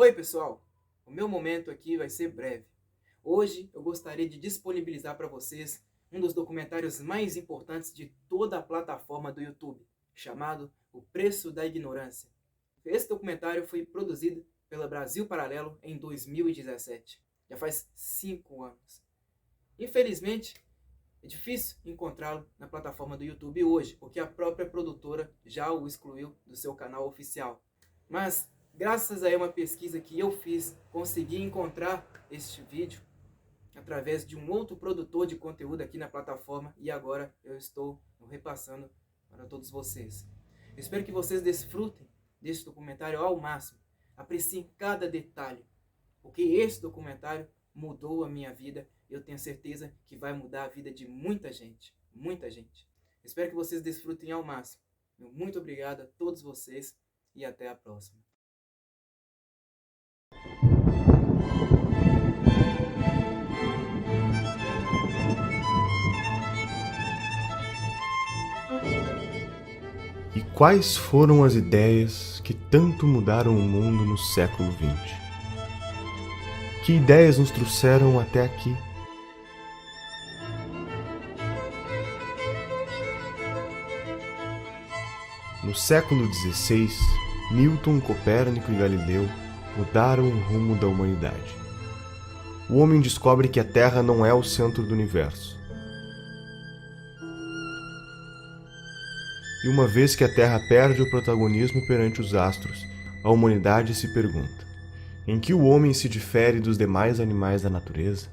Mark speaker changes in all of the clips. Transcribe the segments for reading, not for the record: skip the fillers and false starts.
Speaker 1: Oi pessoal, o meu momento aqui vai ser breve. Hoje eu gostaria de disponibilizar para vocês um dos documentários mais importantes de toda a plataforma do YouTube, chamado O Preço da Ignorância. Esse documentário foi produzido pela Brasil Paralelo em 2017, já faz 5 anos. Infelizmente, é difícil encontrá-lo na plataforma do YouTube hoje, porque a própria produtora já o excluiu do seu canal oficial. Mas, graças a uma pesquisa que eu fiz, consegui encontrar este vídeo através de um outro produtor de conteúdo aqui na plataforma e agora eu estou repassando para todos vocês. Eu espero que vocês desfrutem desse documentário ao máximo, apreciem cada detalhe, porque esse documentário mudou a minha vida. Eu tenho certeza que vai mudar a vida de muita gente, muita gente. Espero que vocês desfrutem ao máximo. Muito obrigado a todos vocês e até a próxima.
Speaker 2: E quais foram as ideias que tanto mudaram o mundo no século XX? Que ideias nos trouxeram até aqui? No século XVI, Newton, Copérnico e Galileu mudaram o rumo da humanidade. O homem descobre que a Terra não é o centro do universo. E uma vez que a Terra perde o protagonismo perante os astros, a humanidade se pergunta: em que o homem se difere dos demais animais da natureza?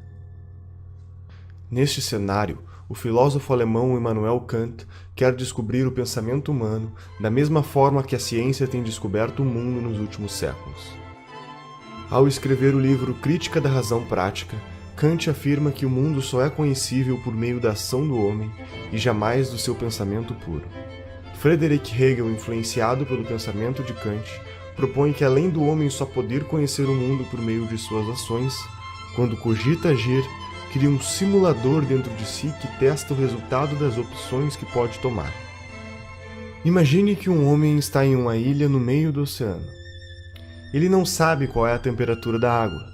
Speaker 2: Neste cenário, o filósofo alemão Immanuel Kant quer descobrir o pensamento humano da mesma forma que a ciência tem descoberto o mundo nos últimos séculos. Ao escrever o livro Crítica da Razão Prática, Kant afirma que o mundo só é conhecível por meio da ação do homem e jamais do seu pensamento puro. Friedrich Hegel, influenciado pelo pensamento de Kant, propõe que além do homem só poder conhecer o mundo por meio de suas ações, quando cogita agir, cria um simulador dentro de si que testa o resultado das opções que pode tomar. Imagine que um homem está em uma ilha no meio do oceano. Ele não sabe qual é a temperatura da água.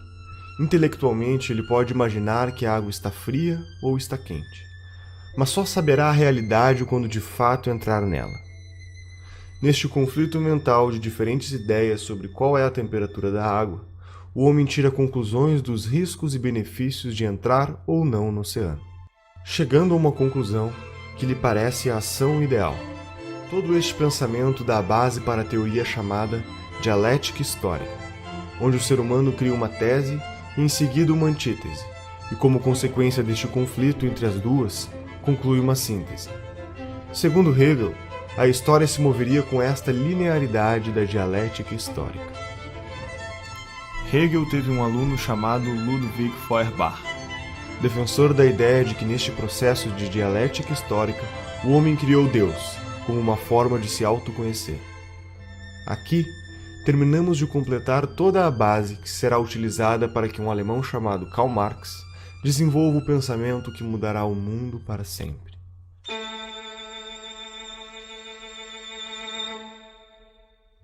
Speaker 2: Intelectualmente, ele pode imaginar que a água está fria ou está quente, mas só saberá a realidade quando de fato entrar nela. Neste conflito mental de diferentes ideias sobre qual é a temperatura da água, o homem tira conclusões dos riscos e benefícios de entrar ou não no oceano, chegando a uma conclusão que lhe parece a ação ideal. Todo este pensamento dá base para a teoria chamada dialética histórica, onde o ser humano cria uma tese e em seguida uma antítese, e como consequência deste conflito entre as duas, conclui uma síntese. Segundo Hegel, a história se moveria com esta linearidade da dialética histórica.
Speaker 3: Hegel teve um aluno chamado Ludwig Feuerbach,
Speaker 2: defensor da ideia de que neste processo de dialética histórica, o homem criou Deus, como uma forma de se autoconhecer. Aqui, terminamos de completar toda a base que será utilizada para que um alemão chamado Karl Marx desenvolva o pensamento que mudará o mundo para sempre.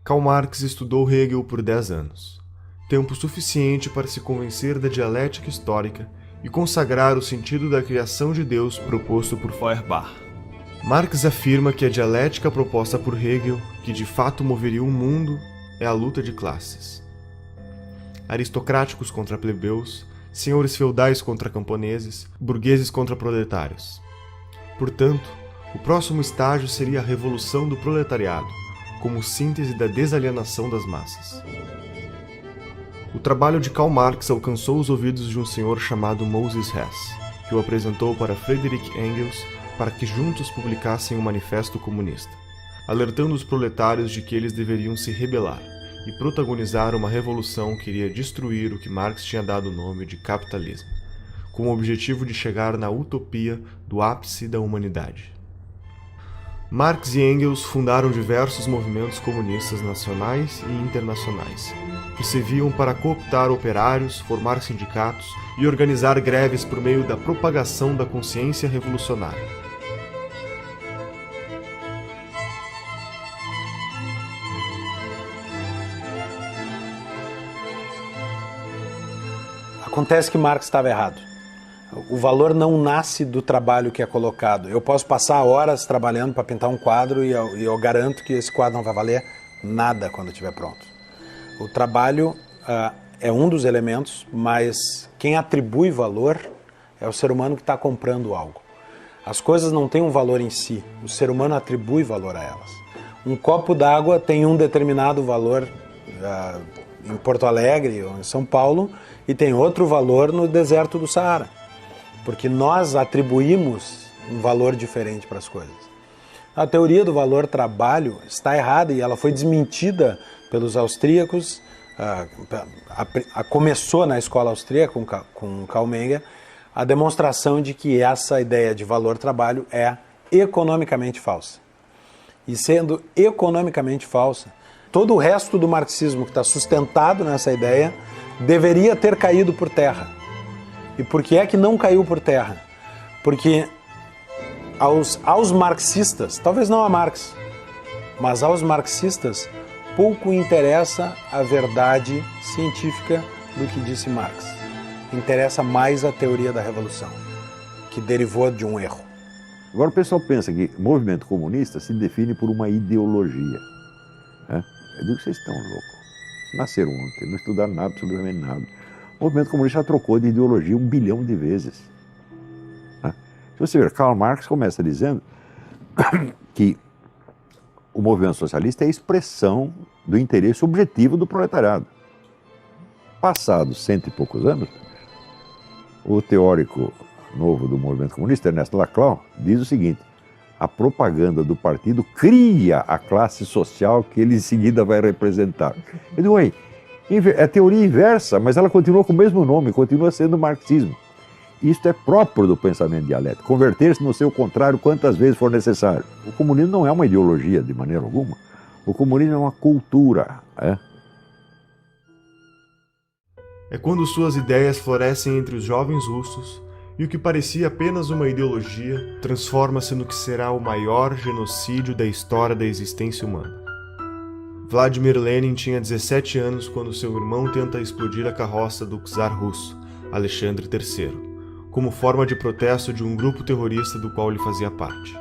Speaker 2: Karl Marx estudou Hegel por 10 anos, tempo suficiente para se convencer da dialética histórica e consagrar o sentido da criação de Deus proposto por Feuerbach. Marx afirma que a dialética proposta por Hegel, que de fato moveria o mundo, é a luta de classes. Aristocráticos contra plebeus, senhores feudais contra camponeses, burgueses contra proletários. Portanto, o próximo estágio seria a revolução do proletariado, como síntese da desalienação das massas. O trabalho de Karl Marx alcançou os ouvidos de um senhor chamado Moses Hess, que o apresentou para Friedrich Engels para que juntos publicassem um manifesto comunista, alertando os proletários de que eles deveriam se rebelar e protagonizar uma revolução que iria destruir o que Marx tinha dado o nome de capitalismo, com o objetivo de chegar na utopia do ápice da humanidade. Marx e Engels fundaram diversos movimentos comunistas nacionais e internacionais, que serviam para cooptar operários, formar sindicatos e organizar greves por meio da propagação da consciência revolucionária.
Speaker 4: Acontece que Marx estava errado. O valor não nasce do trabalho que é colocado. Eu posso passar horas trabalhando para pintar um quadro e eu garanto que esse quadro não vai valer nada quando estiver pronto. O trabalho é um dos elementos, mas quem atribui valor é o ser humano que está comprando algo. As coisas não têm um valor em si, o ser humano atribui valor a elas. Um copo d'água tem um determinado valor em Porto Alegre ou em São Paulo e tem outro valor no deserto do Saara. Porque nós atribuímos um valor diferente para as coisas. A teoria do valor trabalho está errada e ela foi desmentida pelos austríacos. Começou na escola austríaca com Karl Menger a demonstração de que essa ideia de valor trabalho é economicamente falsa. E sendo economicamente falsa, todo o resto do marxismo que está sustentado nessa ideia deveria ter caído por terra. E por que é que não caiu por terra? Porque aos marxistas, talvez não a Marx, mas aos marxistas pouco interessa a verdade científica do que disse Marx. Interessa mais a teoria da revolução, que derivou de um erro.
Speaker 5: Agora o pessoal pensa que o movimento comunista se define por uma ideologia. Né? Eu digo que vocês estão loucos. Nasceram ontem, não estudaram nada, absolutamente nada. O movimento comunista já trocou de ideologia 1 bilhão de vezes. Né? Se você ver, Karl Marx começa dizendo que o movimento socialista é a expressão do interesse objetivo do proletariado. Passados 100 e poucos anos, o teórico novo do movimento comunista, Ernesto Laclau, diz o seguinte: a propaganda do partido cria a classe social que ele em seguida vai representar. Eu digo, é teoria inversa, mas ela continua com o mesmo nome, continua sendo marxismo. Isto é próprio do pensamento dialético, converter-se no seu contrário quantas vezes for necessário. O comunismo não é uma ideologia de maneira alguma, o comunismo é uma cultura.
Speaker 2: É quando suas ideias florescem entre os jovens russos e o que parecia apenas uma ideologia transforma-se no que será o maior genocídio da história da existência humana. Vladimir Lenin tinha 17 anos quando seu irmão tenta explodir a carroça do czar russo, Alexandre III, como forma de protesto de um grupo terrorista do qual ele fazia parte.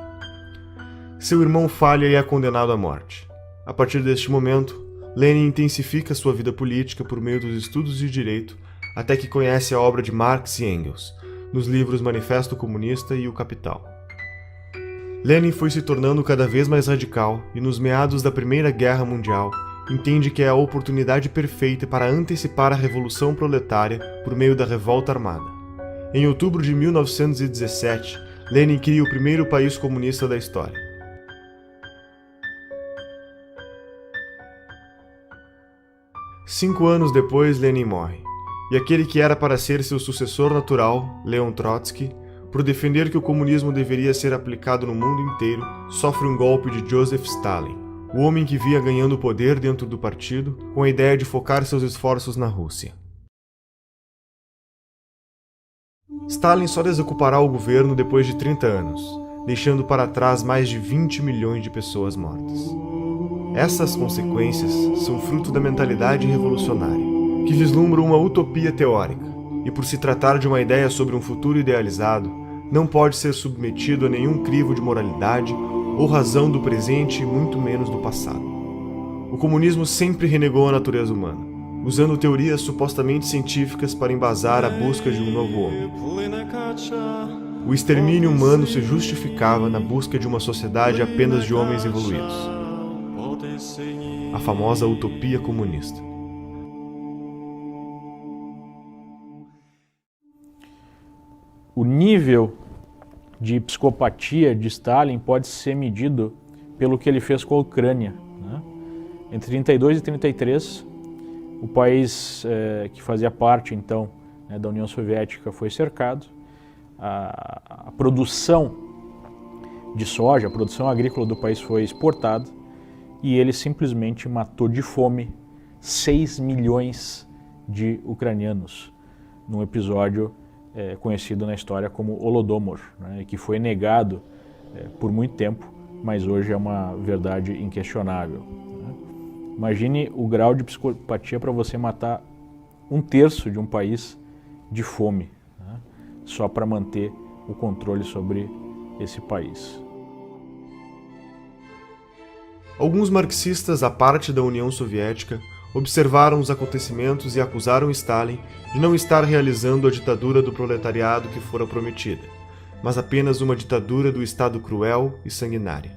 Speaker 2: Seu irmão falha e é condenado à morte. A partir deste momento, Lenin intensifica sua vida política por meio dos estudos de direito até que conhece a obra de Marx e Engels, nos livros Manifesto Comunista e O Capital. Lenin foi se tornando cada vez mais radical e, nos meados da Primeira Guerra Mundial, entende que é a oportunidade perfeita para antecipar a Revolução Proletária por meio da revolta armada. Em outubro de 1917, Lenin cria o primeiro país comunista da história. Cinco anos depois, Lenin morre, e aquele que era para ser seu sucessor natural, Leon Trotsky, por defender que o comunismo deveria ser aplicado no mundo inteiro, sofre um golpe de Joseph Stalin, o homem que via ganhando poder dentro do partido, com a ideia de focar seus esforços na Rússia. Stalin só desocupará o governo depois de 30 anos, deixando para trás mais de 20 milhões de pessoas mortas. Essas consequências são fruto da mentalidade revolucionária, que vislumbra uma utopia teórica, e por se tratar de uma ideia sobre um futuro idealizado, não pode ser submetido a nenhum crivo de moralidade ou razão do presente e muito menos do passado. O comunismo sempre renegou a natureza humana, usando teorias supostamente científicas para embasar a busca de um novo homem. O extermínio humano se justificava na busca de uma sociedade apenas de homens evoluídos. A famosa utopia comunista.
Speaker 6: O nível de psicopatia de Stalin pode ser medido pelo que ele fez com a Ucrânia. Né? Entre 32 e 33, o país que fazia parte, então, da União Soviética foi cercado. A produção de soja, a produção agrícola do país foi exportada e ele simplesmente matou de fome 6 milhões de ucranianos, num episódio conhecido na história como Holodomor, né, que foi negado por muito tempo, mas hoje é uma verdade inquestionável. Né? Imagine o grau de psicopatia para você matar 1/3 de um país de fome, né? Só para manter o controle sobre esse país.
Speaker 2: Alguns marxistas, à parte da União Soviética, observaram os acontecimentos e acusaram Stalin de não estar realizando a ditadura do proletariado que fora prometida, mas apenas uma ditadura do Estado cruel e sanguinária.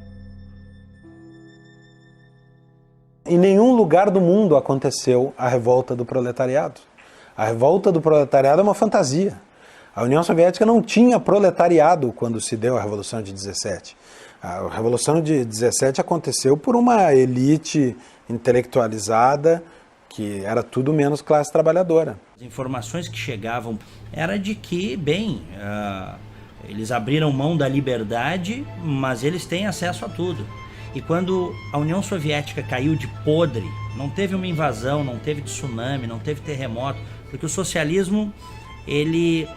Speaker 4: Em nenhum lugar do mundo aconteceu a revolta do proletariado. A revolta do proletariado é uma fantasia. A União Soviética não tinha proletariado quando se deu a Revolução de 17. A Revolução de 17 aconteceu por uma elite intelectualizada que era tudo menos classe trabalhadora.
Speaker 7: As informações que chegavam era de que, eles abriram mão da liberdade, mas eles têm acesso a tudo. E quando a União Soviética caiu de podre, não teve uma invasão, não teve tsunami, não teve terremoto, porque o socialismo, ele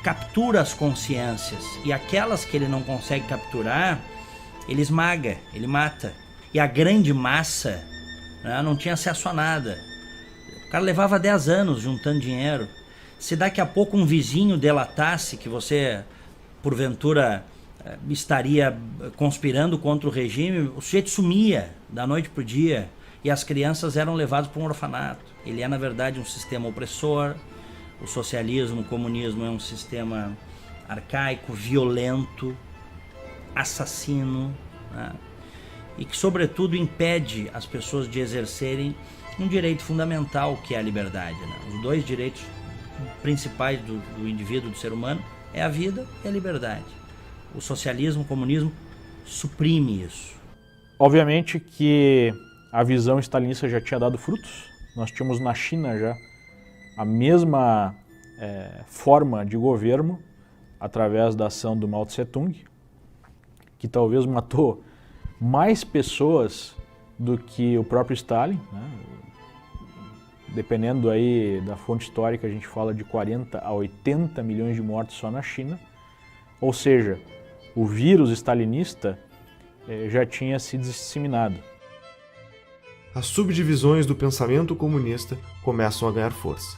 Speaker 7: captura as consciências, e aquelas que ele não consegue capturar, ele esmaga, ele mata. E a grande massa, né, não tinha acesso a nada. O cara levava 10 anos juntando dinheiro. Se daqui a pouco um vizinho delatasse que você, porventura, estaria conspirando contra o regime, o sujeito sumia da noite para o dia e as crianças eram levadas para um orfanato. Ele é, na verdade, um sistema opressor. O socialismo, o comunismo é um sistema arcaico, violento, assassino, né? E que, sobretudo, impede as pessoas de exercerem um direito fundamental, que é a liberdade, né? Os dois direitos principais do indivíduo, do ser humano, é a vida e a liberdade. O socialismo, o comunismo suprime isso.
Speaker 6: Obviamente que a visão stalinista já tinha dado frutos. Nós tínhamos na China já a mesma forma de governo através da ação do Mao Tse-tung, que talvez matou mais pessoas do que o próprio Stalin, né? Dependendo aí da fonte histórica, a gente fala de 40 a 80 milhões de mortos só na China. Ou seja, o vírus stalinista já tinha se disseminado.
Speaker 2: As subdivisões do pensamento comunista começam a ganhar força.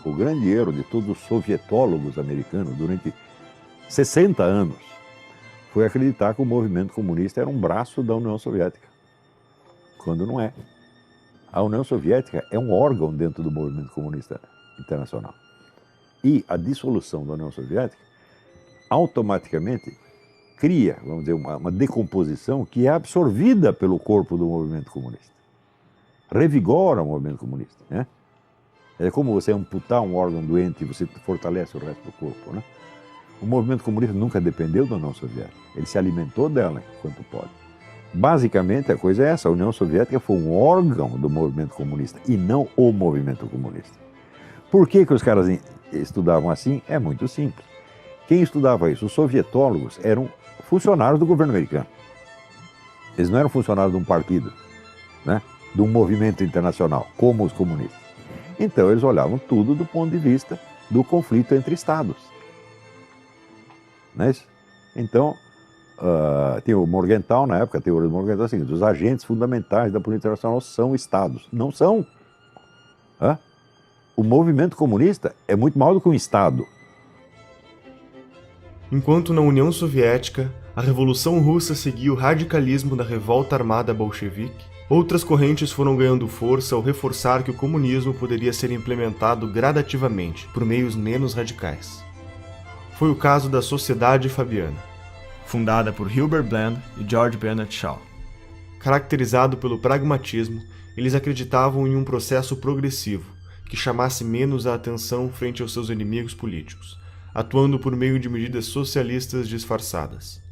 Speaker 5: O grande erro de todos os sovietólogos americanos durante 60 anos foi acreditar que o movimento comunista era um braço da União Soviética, quando não é. A União Soviética é um órgão dentro do movimento comunista internacional. E a dissolução da União Soviética automaticamente cria, vamos dizer, uma decomposição que é absorvida pelo corpo do movimento comunista. Revigora o movimento comunista, né? É como você amputar um órgão doente e você fortalece o resto do corpo, né? O movimento comunista nunca dependeu da União Soviética. Ele se alimentou dela enquanto pode. Basicamente, a coisa é essa. A União Soviética foi um órgão do movimento comunista e não o movimento comunista. Por que os caras estudavam assim? É muito simples. Quem estudava isso? Os sovietólogos eram funcionários do governo americano. Eles não eram funcionários de um partido, né? De um movimento internacional, como os comunistas. Então, eles olhavam tudo do ponto de vista do conflito entre estados. Não é isso? Então, tem o Morgenthau, na época, a teoria do Morgenthau é a seguinte: os agentes fundamentais da política internacional são estados. Não são. O movimento comunista é muito maior do que um estado.
Speaker 2: Enquanto na União Soviética, a Revolução Russa seguia o radicalismo da revolta armada bolchevique, outras correntes foram ganhando força ao reforçar que o comunismo poderia ser implementado gradativamente, por meios menos radicais. Foi o caso da Sociedade Fabiana,
Speaker 3: fundada por Hilbert Bland e George Bernard Shaw.
Speaker 2: Caracterizado pelo pragmatismo, eles acreditavam em um processo progressivo, que chamasse menos a atenção frente aos seus inimigos políticos, atuando por meio de medidas socialistas disfarçadas.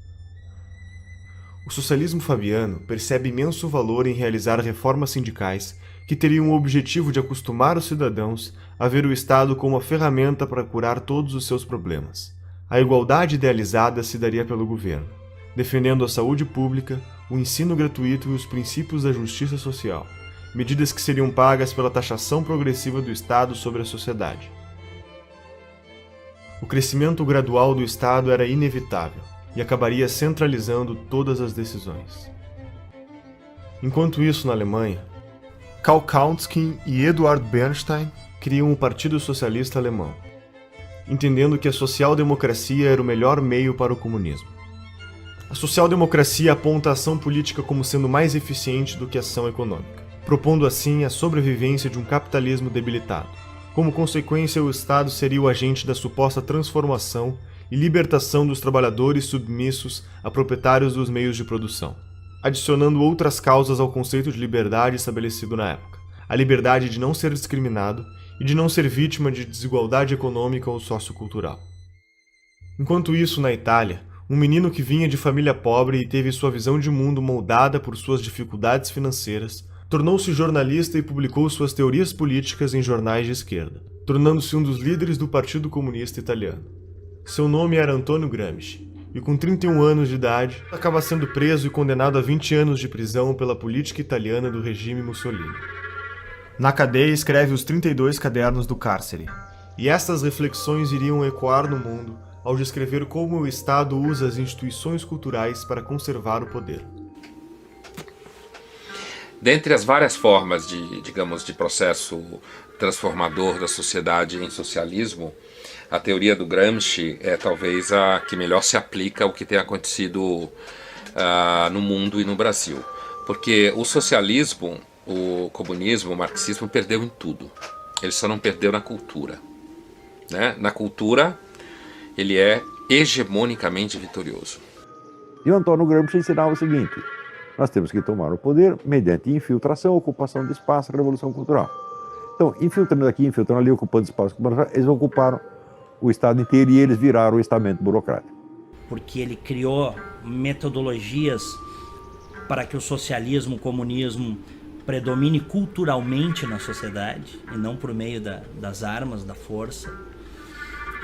Speaker 2: O socialismo fabiano percebe imenso valor em realizar reformas sindicais que teriam o objetivo de acostumar os cidadãos a ver o Estado como a ferramenta para curar todos os seus problemas. A igualdade idealizada se daria pelo governo, defendendo a saúde pública, o ensino gratuito e os princípios da justiça social, medidas que seriam pagas pela taxação progressiva do Estado sobre a sociedade. O crescimento gradual do Estado era inevitável e acabaria centralizando todas as decisões. Enquanto isso, na Alemanha, Karl Kautsky e Eduard Bernstein criam o Partido Socialista Alemão, entendendo que a social-democracia era o melhor meio para o comunismo. A social-democracia aponta a ação política como sendo mais eficiente do que a ação econômica, propondo assim a sobrevivência de um capitalismo debilitado. Como consequência, o Estado seria o agente da suposta transformação e libertação dos trabalhadores submissos a proprietários dos meios de produção, adicionando outras causas ao conceito de liberdade estabelecido na época: a liberdade de não ser discriminado e de não ser vítima de desigualdade econômica ou sociocultural. Enquanto isso, na Itália, um menino que vinha de família pobre e teve sua visão de mundo moldada por suas dificuldades financeiras, tornou-se jornalista e publicou suas teorias políticas em jornais de esquerda, tornando-se um dos líderes do Partido Comunista Italiano. Seu nome era Antonio Gramsci, e com 31 anos de idade, acaba sendo preso e condenado a 20 anos de prisão pela política italiana do regime Mussolini.
Speaker 3: Na cadeia escreve os 32 cadernos do cárcere.
Speaker 2: E estas reflexões iriam ecoar no mundo ao descrever como o Estado usa as instituições culturais para conservar o poder.
Speaker 8: Dentre as várias formas de processo transformador da sociedade em socialismo, a teoria do Gramsci é talvez a que melhor se aplica ao que tem acontecido no mundo e no Brasil. Porque o socialismo, o comunismo, o marxismo perdeu em tudo. Ele só não perdeu na cultura, né? Na cultura, ele é hegemonicamente vitorioso.
Speaker 5: E o Antônio Gramsci ensinava o seguinte: nós temos que tomar o poder mediante infiltração, ocupação de espaço, revolução cultural. Então, infiltrando aqui, infiltrando ali, ocupando espaço, eles ocuparam o Estado inteiro e eles viraram o estamento burocrático.
Speaker 7: Porque ele criou metodologias para que o socialismo, o comunismo predomine culturalmente na sociedade e não por meio das armas, da força.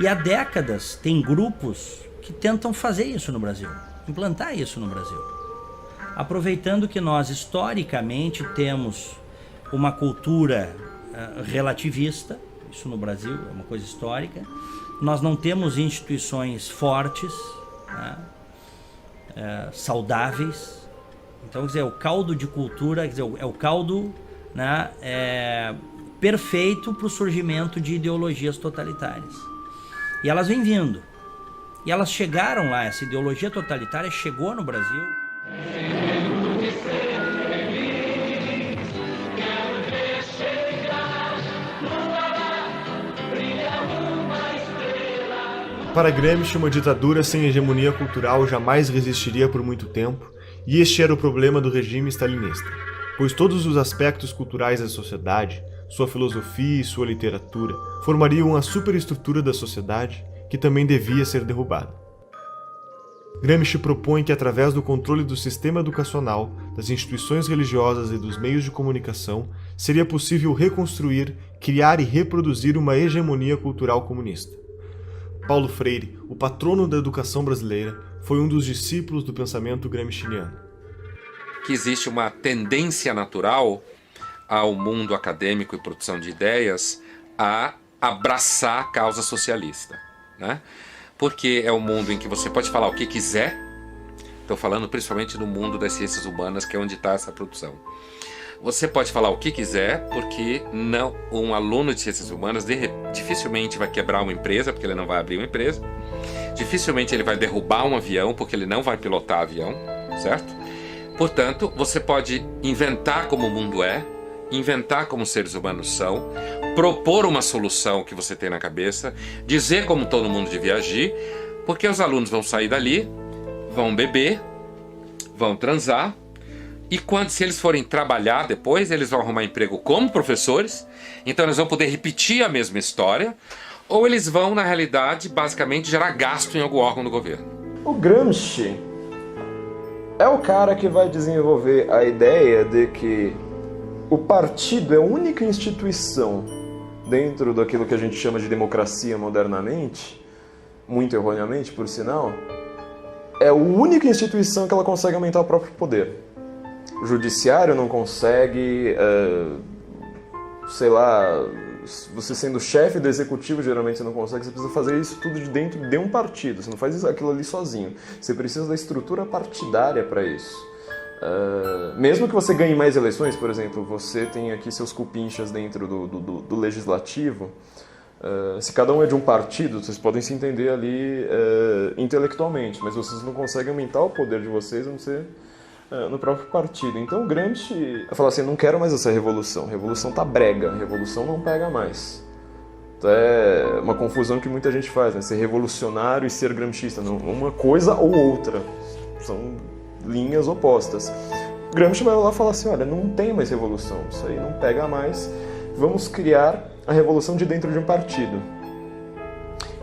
Speaker 7: E há décadas tem grupos que tentam fazer isso no Brasil, implantar isso no Brasil. Aproveitando que nós historicamente temos uma cultura relativista, isso no Brasil é uma coisa histórica, nós não temos instituições fortes, né, saudáveis. Então, quer dizer, o caldo de cultura, quer dizer, é o caldo, né, perfeito para o surgimento de ideologias totalitárias. E elas vêm vindo. E elas chegaram lá, essa ideologia totalitária chegou no Brasil.
Speaker 2: Para Gramsci, uma ditadura sem hegemonia cultural jamais resistiria por muito tempo, e este era o problema do regime stalinista, pois todos os aspectos culturais da sociedade, sua filosofia e sua literatura, formariam a superestrutura da sociedade que também devia ser derrubada. Gramsci propõe que, através do controle do sistema educacional, das instituições religiosas e dos meios de comunicação, seria possível reconstruir, criar e reproduzir uma hegemonia cultural comunista. Paulo Freire, o patrono da educação brasileira, foi um dos discípulos do pensamento gramsciano.
Speaker 8: Que existe uma tendência natural ao mundo acadêmico e produção de ideias a abraçar a causa socialista, né? Porque é um mundo em que você pode falar o que quiser. Estou falando principalmente no mundo das ciências humanas, que é onde está essa produção. Você pode falar o que quiser, porque não, um aluno de ciências humanas dificilmente vai quebrar uma empresa, porque ele não vai abrir uma empresa. Dificilmente ele vai derrubar um avião, porque ele não vai pilotar avião, certo? Portanto, você pode inventar como o mundo é, inventar como os seres humanos são, propor uma solução que você tem na cabeça, dizer como todo mundo devia agir, porque os alunos vão sair dali, vão beber, vão transar, e se eles forem trabalhar depois, eles vão arrumar emprego como professores, então eles vão poder repetir a mesma história, ou eles vão, na realidade, basicamente gerar gasto em algum órgão do governo.
Speaker 9: O Gramsci é o cara que vai desenvolver a ideia de que o partido é a única instituição dentro daquilo que a gente chama de democracia modernamente, muito erroneamente, por sinal, é a única instituição que ela consegue aumentar o próprio poder. O judiciário não consegue, sei lá, você sendo chefe do executivo geralmente você não consegue, você precisa fazer isso tudo de dentro de um partido, você não faz aquilo ali sozinho, você precisa da estrutura partidária para isso. Mesmo que você ganhe mais eleições, por exemplo, você tem aqui seus cupinchas dentro do legislativo, se cada um é de um partido, vocês podem se entender ali intelectualmente, mas vocês não conseguem aumentar o poder de vocês, a não ser no próprio partido. Então o Gramsci fala assim, não quero mais essa revolução, revolução tá brega, revolução não pega mais. Então é uma confusão que muita gente faz, né? Ser revolucionário e ser gramscista, não, uma coisa ou outra, são linhas opostas. Gramsci vai lá e fala assim, olha, não tem mais revolução, isso aí não pega mais, vamos criar a revolução de dentro de um partido.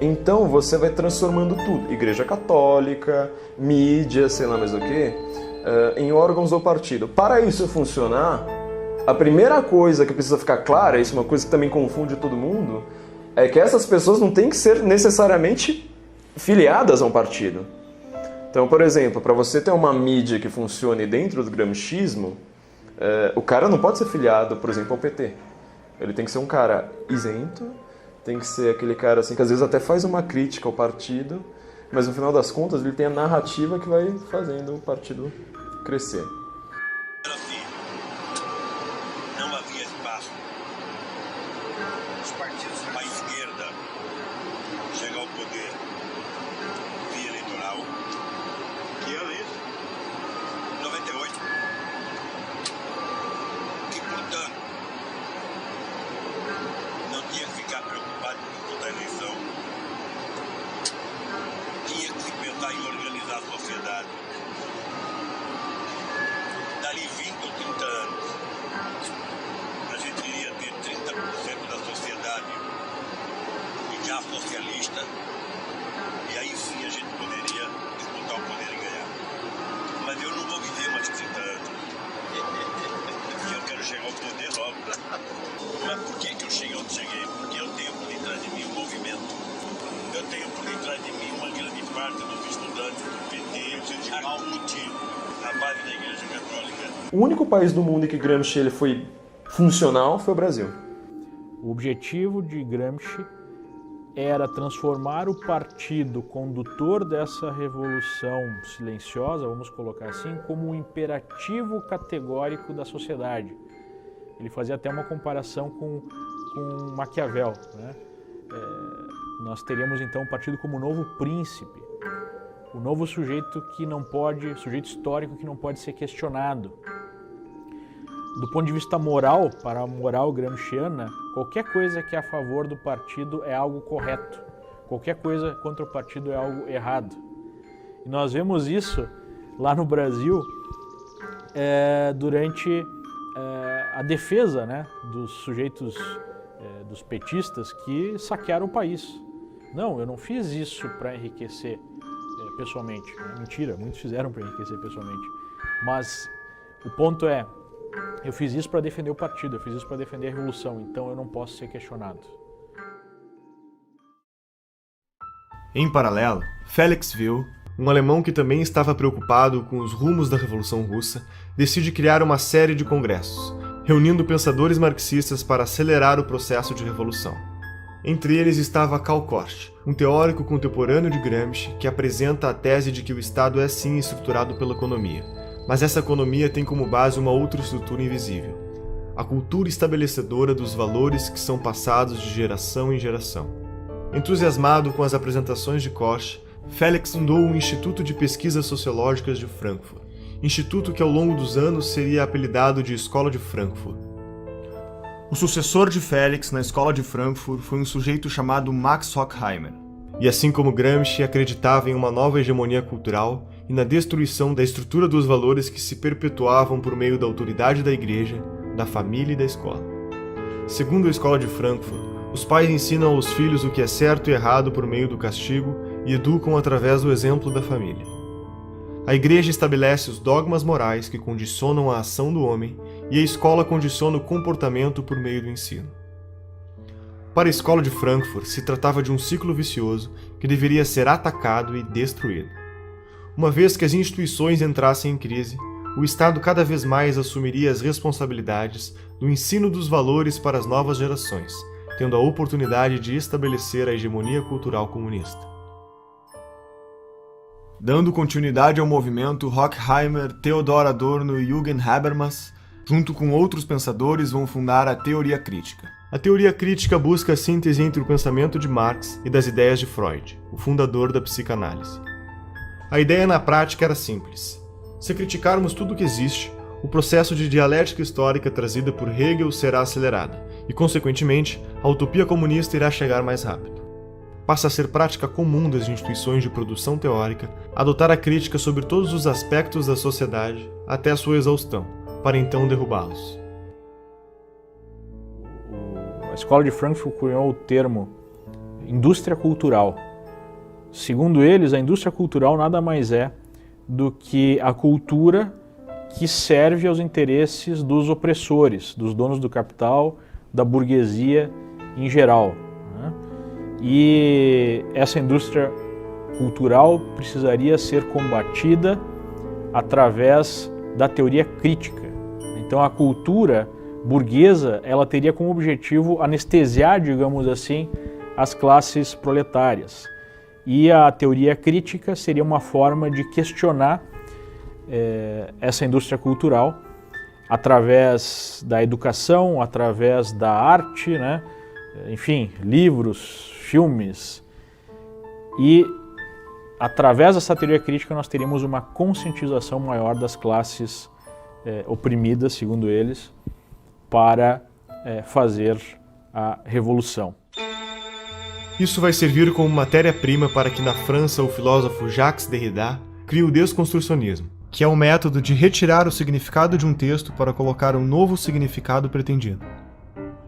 Speaker 9: Então você vai transformando tudo, Igreja Católica, mídia, sei lá mais o que, em órgãos do partido. Para isso funcionar, a primeira coisa que precisa ficar clara, isso é uma coisa que também confunde todo mundo, é que essas pessoas não têm que ser necessariamente filiadas a um partido. Então, por exemplo, para você ter uma mídia que funcione dentro do gramscismo, o cara não pode ser filiado, por exemplo, ao PT. Ele tem que ser um cara isento, tem que ser aquele cara assim, que às vezes até faz uma crítica ao partido, mas no final das contas ele tem a narrativa que vai fazendo o partido crescer.
Speaker 10: Não havia espaço. Os partidos à esquerda chegar ao poder via eleitoral. Que ano é isso? 98. E, portanto, não tinha que ficar preocupado com toda a eleição. Tinha que se pensar em organizar a sociedade. Dali 20 ou 30 anos, a gente iria ter 30% da sociedade já socialista, e aí sim a gente poderia disputar o poder e ganhar. Mas eu não vou viver mais 30 anos. E eu quero chegar ao poder logo. Mas por que eu cheguei onde cheguei? Porque eu tenho por detrás de mim um movimento. Eu tenho por detrás de mim uma grande parte dos estudantes do PT, a CUT, a base da Igreja Católica.
Speaker 9: O único país do mundo em que Gramsci ele foi funcional foi o Brasil.
Speaker 6: O objetivo de Gramsci era transformar o partido condutor dessa revolução silenciosa, vamos colocar assim, como um imperativo categórico da sociedade. Ele fazia até uma comparação com Maquiavel, né? Nós teríamos então o partido como o novo príncipe, o novo sujeito que não pode, sujeito histórico que não pode ser questionado. Do ponto de vista moral, para a moral gramsciana, qualquer coisa que é a favor do partido é algo correto. Qualquer coisa contra o partido é algo errado. E nós vemos isso lá no Brasil durante a defesa, né, dos sujeitos, dos petistas que saquearam o país. Não, eu não fiz isso para enriquecer pessoalmente. Mentira, muitos fizeram para enriquecer pessoalmente. Mas o ponto é, eu fiz isso para defender o partido, eu fiz isso para defender a revolução, então eu não posso ser questionado.
Speaker 2: Em paralelo, Felix Wil, um alemão que também estava preocupado com os rumos da Revolução Russa, decide criar uma série de congressos, reunindo pensadores marxistas para acelerar o processo de revolução. Entre eles estava Karl Korsch, um teórico contemporâneo de Gramsci que apresenta a tese de que o Estado é sim estruturado pela economia, mas essa economia tem como base uma outra estrutura invisível, a cultura estabelecedora dos valores que são passados de geração em geração. Entusiasmado com as apresentações de Korsch, Felix fundou o Instituto de Pesquisas Sociológicas de Frankfurt, instituto que ao longo dos anos seria apelidado de Escola de Frankfurt. O sucessor de Felix na Escola de Frankfurt foi um sujeito chamado Max Horkheimer, e assim como Gramsci acreditava em uma nova hegemonia cultural e na destruição da estrutura dos valores que se perpetuavam por meio da autoridade da igreja, da família e da escola. Segundo a Escola de Frankfurt, os pais ensinam aos filhos o que é certo e errado por meio do castigo e educam através do exemplo da família. A igreja estabelece os dogmas morais que condicionam a ação do homem e a escola condiciona o comportamento por meio do ensino. Para a Escola de Frankfurt, se tratava de um ciclo vicioso que deveria ser atacado e destruído. Uma vez que as instituições entrassem em crise, o Estado cada vez mais assumiria as responsabilidades do ensino dos valores para as novas gerações, tendo a oportunidade de estabelecer a hegemonia cultural comunista. Dando continuidade ao movimento, Horkheimer, Theodor Adorno e Jürgen Habermas, junto com outros pensadores, vão fundar a teoria crítica. A teoria crítica busca a síntese entre o pensamento de Marx e das ideias de Freud, o fundador da psicanálise. A ideia na prática era simples. Se criticarmos tudo o que existe, o processo de dialética histórica trazida por Hegel será acelerado, e, consequentemente, a utopia comunista irá chegar mais rápido. Passa a ser prática comum das instituições de produção teórica adotar a crítica sobre todos os aspectos da sociedade até a sua exaustão, para então derrubá-los.
Speaker 6: A Escola de Frankfurt cunhou o termo indústria cultural. Segundo eles, a indústria cultural nada mais é do que a cultura que serve aos interesses dos opressores, dos donos do capital, da burguesia em geral. E essa indústria cultural precisaria ser combatida através da teoria crítica. Então a cultura burguesa, ela teria como objetivo anestesiar, digamos assim, as classes proletárias. E a teoria crítica seria uma forma de questionar essa indústria cultural através da educação, através da arte, né? Enfim, livros, filmes. E através dessa teoria crítica nós teríamos uma conscientização maior das classes oprimidas, segundo eles, para fazer a revolução.
Speaker 2: Isso vai servir como matéria-prima para que na França o filósofo Jacques Derrida crie o desconstrucionismo, que é o método de retirar o significado de um texto para colocar um novo significado pretendido.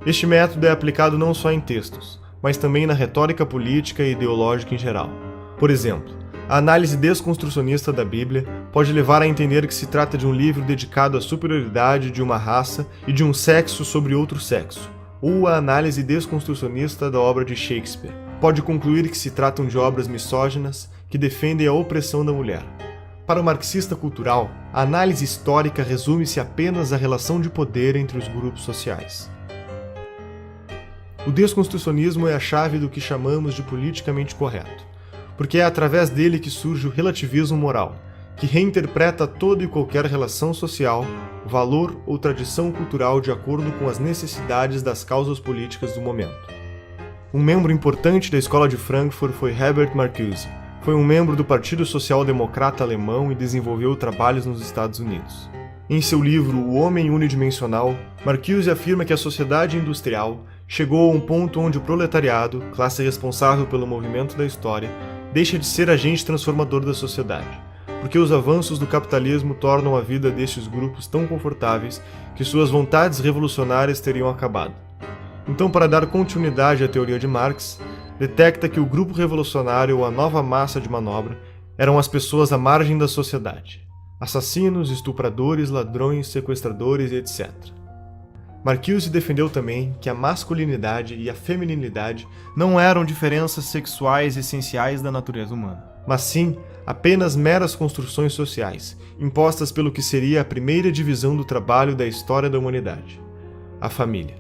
Speaker 2: Este método é aplicado não só em textos, mas também na retórica política e ideológica em geral. Por exemplo, a análise desconstrucionista da Bíblia pode levar a entender que se trata de um livro dedicado à superioridade de uma raça e de um sexo sobre outro sexo, ou a análise desconstrucionista da obra de Shakespeare pode concluir que se tratam de obras misóginas que defendem a opressão da mulher. Para o marxista cultural, a análise histórica resume-se apenas à relação de poder entre os grupos sociais. O desconstrucionismo é a chave do que chamamos de politicamente correto, porque é através dele que surge o relativismo moral, que reinterpreta toda e qualquer relação social, valor ou tradição cultural de acordo com as necessidades das causas políticas do momento. Um membro importante da Escola de Frankfurt foi Herbert Marcuse. Foi um membro do Partido Social Democrata Alemão e desenvolveu trabalhos nos Estados Unidos. Em seu livro O Homem Unidimensional, Marcuse afirma que a sociedade industrial chegou a um ponto onde o proletariado, classe responsável pelo movimento da história, deixa de ser agente transformador da sociedade, porque os avanços do capitalismo tornam a vida destes grupos tão confortáveis que suas vontades revolucionárias teriam acabado. Então, para dar continuidade à teoria de Marx, detecta que o grupo revolucionário ou a nova massa de manobra eram as pessoas à margem da sociedade, assassinos, estupradores, ladrões, sequestradores e etc. Marcuse defendeu também que a masculinidade e a feminilidade não eram diferenças sexuais essenciais da natureza humana, mas sim apenas meras construções sociais, impostas pelo que seria a primeira divisão do trabalho da história da humanidade, a família.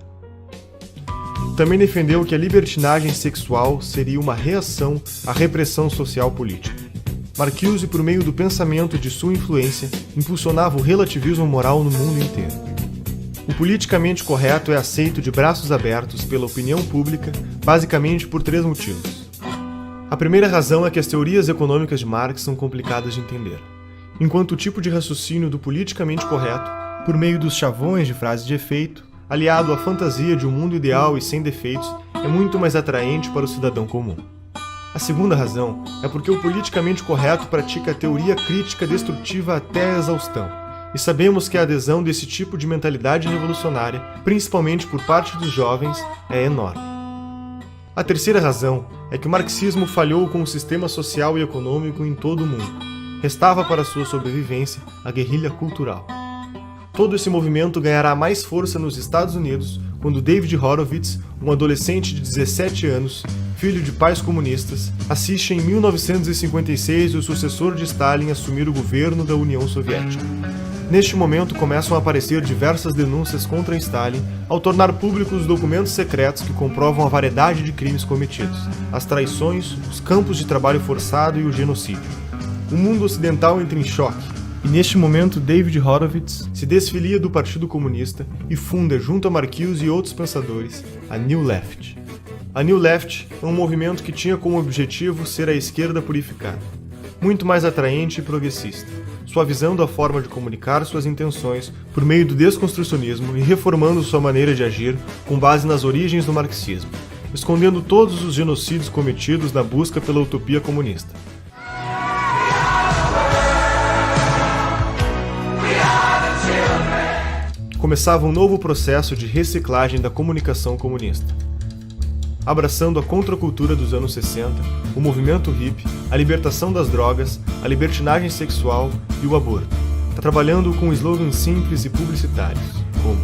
Speaker 2: Também defendeu que a libertinagem sexual seria uma reação à repressão social política. Marcuse, por meio do pensamento de sua influência, impulsionava o relativismo moral no mundo inteiro. O politicamente correto é aceito de braços abertos pela opinião pública, basicamente por 3 motivos. A primeira razão é que as teorias econômicas de Marx são complicadas de entender, enquanto o tipo de raciocínio do politicamente correto, por meio dos chavões de frases de efeito, aliado à fantasia de um mundo ideal e sem defeitos, é muito mais atraente para o cidadão comum. A segunda razão é porque o politicamente correto pratica a teoria crítica destrutiva até a exaustão, e sabemos que a adesão desse tipo de mentalidade revolucionária, principalmente por parte dos jovens, é enorme. A terceira razão é que o marxismo falhou com o sistema social e econômico em todo o mundo. Restava para sua sobrevivência a guerrilha cultural. Todo esse movimento ganhará mais força nos Estados Unidos quando David Horowitz, um adolescente de 17 anos, filho de pais comunistas, assiste em 1956 o sucessor de Stalin assumir o governo da União Soviética. Neste momento começam a aparecer diversas denúncias contra Stalin ao tornar públicos os documentos secretos que comprovam a variedade de crimes cometidos, as traições, os campos de trabalho forçado e o genocídio. o mundo ocidental entra em choque, e neste momento David Horowitz se desfilia do Partido Comunista e funda, junto a Marcuse e outros pensadores, a New Left. A New Left é um movimento que tinha como objetivo ser a esquerda purificada, muito mais atraente e progressista, suavizando a forma de comunicar suas intenções por meio do desconstrucionismo e reformando sua maneira de agir com base nas origens do marxismo, escondendo todos os genocídios cometidos na busca pela utopia comunista. Começava um novo processo de reciclagem da comunicação comunista. Abraçando a contracultura dos anos 60, o movimento hippie, a libertação das drogas, a libertinagem sexual e o aborto, trabalhando com slogans simples e publicitários, como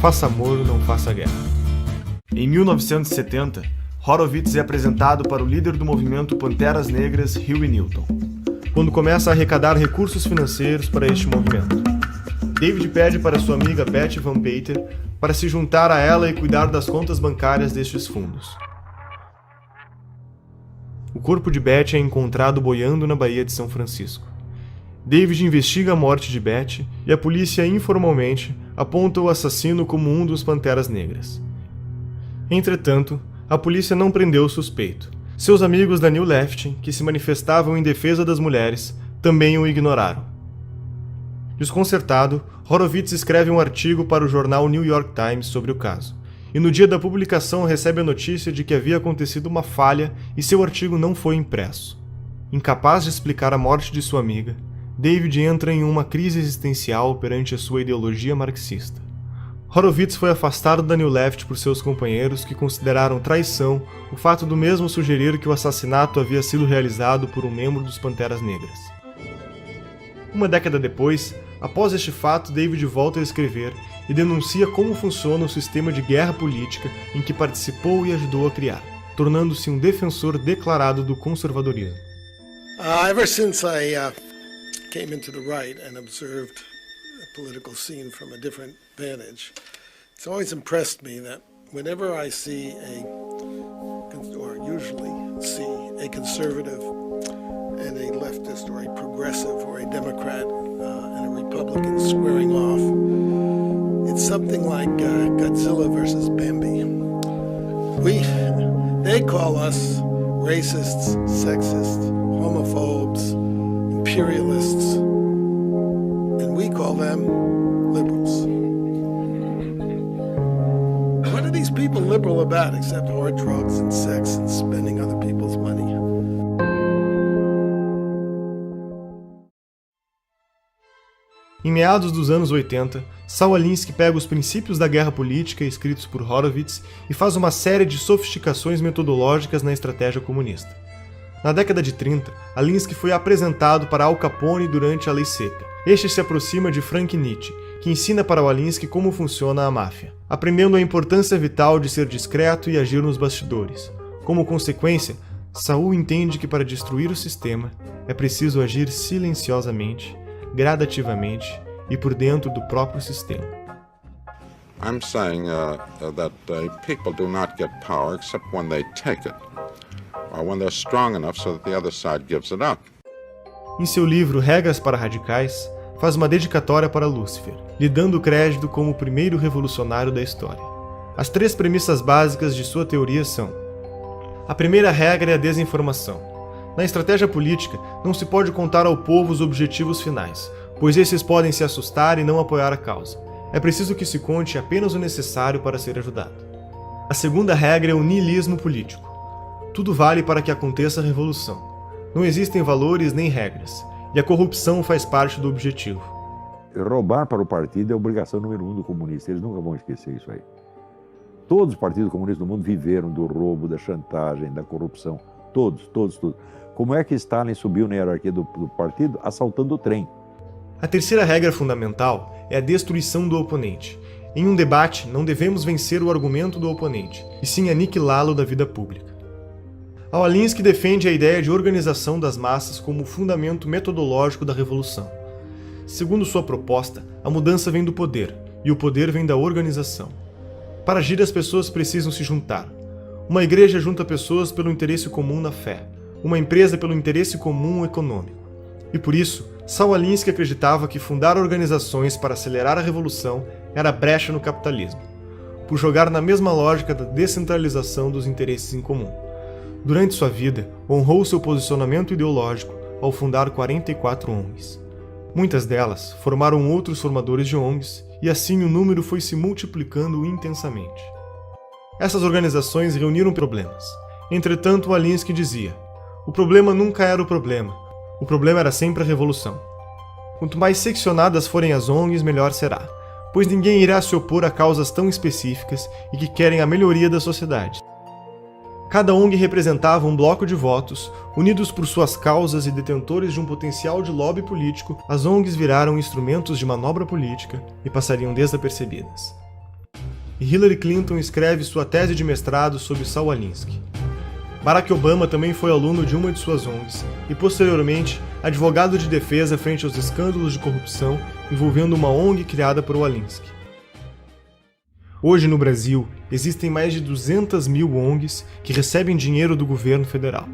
Speaker 2: "Faça amor, não faça guerra". Em 1970, Horowitz é apresentado para o líder do movimento Panteras Negras, Huey Newton, quando começa a arrecadar recursos financeiros para este movimento. David pede para sua amiga Betty Van Pater para se juntar a ela e cuidar das contas bancárias destes fundos. O corpo de Betty é encontrado boiando na Baía de São Francisco. David investiga a morte de Betty e a polícia informalmente aponta o assassino como um dos Panteras Negras. Entretanto, a polícia não prendeu o suspeito. Seus amigos da New Left, que se manifestavam em defesa das mulheres, também o ignoraram. Desconcertado, Horowitz escreve um artigo para o jornal New York Times sobre o caso, e no dia da publicação recebe a notícia de que havia acontecido uma falha e seu artigo não foi impresso. Incapaz de explicar a morte de sua amiga, David entra em uma crise existencial perante a sua ideologia marxista. Horowitz foi afastado da New Left por seus companheiros, que consideraram traição o fato do mesmo sugerir que o assassinato havia sido realizado por um membro dos Panteras Negras. Uma década depois, após este fato, David volta a escrever e denuncia como funciona o sistema de guerra política em que participou e ajudou a criar, tornando-se um defensor declarado do conservadorismo.
Speaker 11: Ever since I came into the right and observed the political scene from a different vantage, it's always impressed me that whenever I see or usually see a conservative and a leftist or a progressive or a Democrat and a Republican squaring off, it's something like Godzilla versus Bambi. They call us racists, sexists, homophobes, imperialists, and we call them liberals. What are these people liberal about except hard drugs and sex and spending other people's money?
Speaker 2: Em meados dos anos 80, Saul Alinsky pega os princípios da guerra política escritos por Horowitz e faz uma série de sofisticações metodológicas na estratégia comunista. Na década de 30, Alinsky foi apresentado para Al Capone durante a Lei Seca. Este se aproxima de Frank Nietzsche, que ensina para o Alinsky como funciona a máfia, aprendendo a importância vital de ser discreto e agir nos bastidores. Como consequência, Saul entende que para destruir o sistema é preciso agir silenciosamente, gradativamente e por dentro do próprio sistema.
Speaker 12: I'm saying that people do not get power except when they take it, or when they're strong enough so that the other side gives it up.
Speaker 2: Em seu livro Regras para Radicais, faz uma dedicatória para Lúcifer, lhe dando crédito como o primeiro revolucionário da história. As 3 premissas básicas de sua teoria são: a primeira regra é a desinformação. Na estratégia política, não se pode contar ao povo os objetivos finais, pois esses podem se assustar e não apoiar a causa. É preciso que se conte apenas o necessário para ser ajudado. A segunda regra é o niilismo político. Tudo vale para que aconteça a revolução. Não existem valores nem regras, e a corrupção faz parte do objetivo.
Speaker 5: Roubar para o partido é a obrigação número 1 do comunista, eles nunca vão esquecer isso aí. Todos os partidos comunistas do mundo viveram do roubo, da chantagem, da corrupção. Todos. Como é que Stalin subiu na hierarquia do partido? Assaltando o trem.
Speaker 2: A terceira regra fundamental é a destruição do oponente. Em um debate, não devemos vencer o argumento do oponente, e sim aniquilá-lo da vida pública. Alinsky defende a ideia de organização das massas como o fundamento metodológico da revolução. Segundo sua proposta, a mudança vem do poder, e o poder vem da organização. Para agir, as pessoas precisam se juntar. Uma igreja junta pessoas pelo interesse comum na fé. Uma empresa pelo interesse comum econômico. E por isso, Saul Alinsky acreditava que fundar organizações para acelerar a revolução era brecha no capitalismo, por jogar na mesma lógica da descentralização dos interesses em comum. Durante sua vida, honrou seu posicionamento ideológico ao fundar 44 ONGs. Muitas delas formaram outros formadores de ONGs e assim o número foi se multiplicando intensamente. Essas organizações reuniram problemas. Entretanto, Alinsky dizia: o problema nunca era o problema era sempre a revolução. Quanto mais seccionadas forem as ONGs, melhor será, pois ninguém irá se opor a causas tão específicas e que querem a melhoria da sociedade. Cada ONG representava um bloco de votos, unidos por suas causas e detentores de um potencial de lobby político. As ONGs viraram instrumentos de manobra política e passariam desapercebidas. E Hillary Clinton escreve sua tese de mestrado sobre Saul Alinsky. Barack Obama também foi aluno de uma de suas ONGs e, posteriormente, advogado de defesa frente aos escândalos de corrupção envolvendo uma ONG criada por Alinsky. Hoje, no Brasil, existem mais de 200 mil ONGs que recebem dinheiro do governo federal.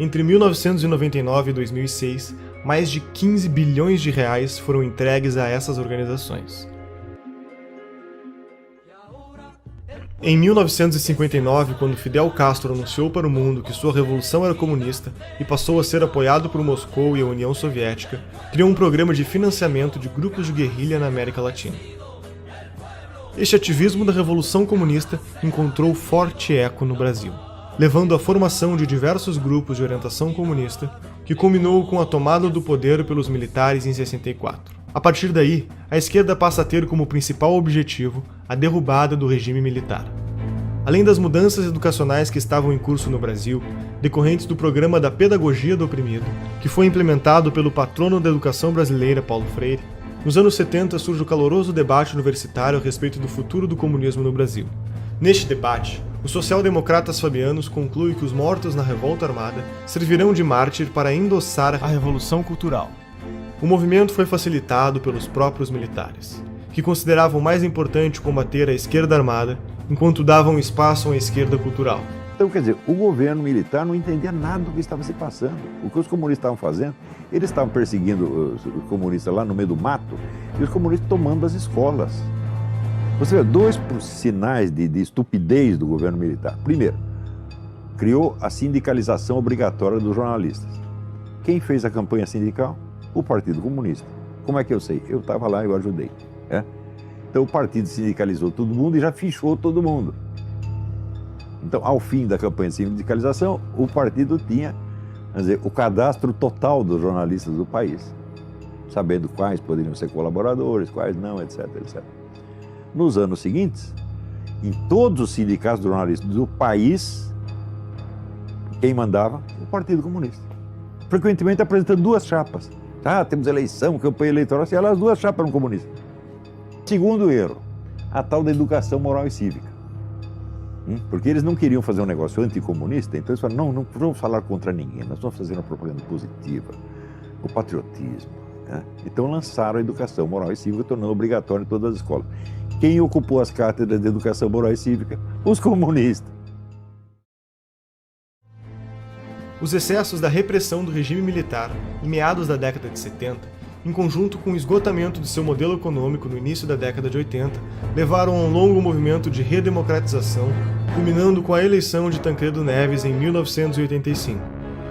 Speaker 2: Entre 1999 e 2006, mais de 15 bilhões de reais foram entregues a essas organizações. Em 1959, quando Fidel Castro anunciou para o mundo que sua revolução era comunista e passou a ser apoiado por Moscou e a União Soviética, criou um programa de financiamento de grupos de guerrilha na América Latina. Este ativismo da Revolução Comunista encontrou forte eco no Brasil, levando à formação de diversos grupos de orientação comunista, que culminou com a tomada do poder pelos militares em 64. A partir daí, a esquerda passa a ter como principal objetivo a derrubada do regime militar. Além das mudanças educacionais que estavam em curso no Brasil, decorrentes do programa da Pedagogia do Oprimido, que foi implementado pelo patrono da educação brasileira, Paulo Freire, nos anos 70 surge o caloroso debate universitário a respeito do futuro do comunismo no Brasil. Neste debate, os social-democratas fabianos concluem que os mortos na revolta armada servirão de mártir para endossar a Revolução Cultural. O movimento foi facilitado pelos próprios militares, que consideravam mais importante combater a esquerda armada, enquanto davam espaço à esquerda cultural.
Speaker 5: Então, quer dizer, o governo militar não entendia nada do que estava se passando. O que os comunistas estavam fazendo, eles estavam perseguindo os comunistas lá no meio do mato e os comunistas tomando as escolas. Você vê, dois sinais de estupidez do governo militar. Primeiro, criou a sindicalização obrigatória dos jornalistas. Quem fez a campanha sindical? O Partido Comunista. Como é que eu sei? Eu estava lá e eu ajudei. Então o partido sindicalizou todo mundo e já fichou todo mundo. Então, ao fim da campanha de sindicalização, o partido tinha, quer dizer, o cadastro total dos jornalistas do país, sabendo quais poderiam ser colaboradores, quais não, etc, etc. Nos anos seguintes, em todos os sindicatos de jornalistas do país, quem mandava? O Partido Comunista. Frequentemente apresentando duas chapas. Temos eleição, campanha eleitoral, e as duas chapas eram comunistas. Segundo erro, a tal da educação moral e cívica. Porque eles não queriam fazer um negócio anticomunista, então eles falaram, não vamos falar contra ninguém, nós vamos fazer uma propaganda positiva, o patriotismo. Então lançaram a educação moral e cívica, tornando obrigatório em todas as escolas. Quem ocupou as cátedras de educação moral e cívica? Os comunistas.
Speaker 2: Os excessos da repressão do regime militar, em meados da década de 70, em conjunto com o esgotamento de seu modelo econômico no início da década de 80, levaram a um longo movimento de redemocratização, culminando com a eleição de Tancredo Neves em 1985,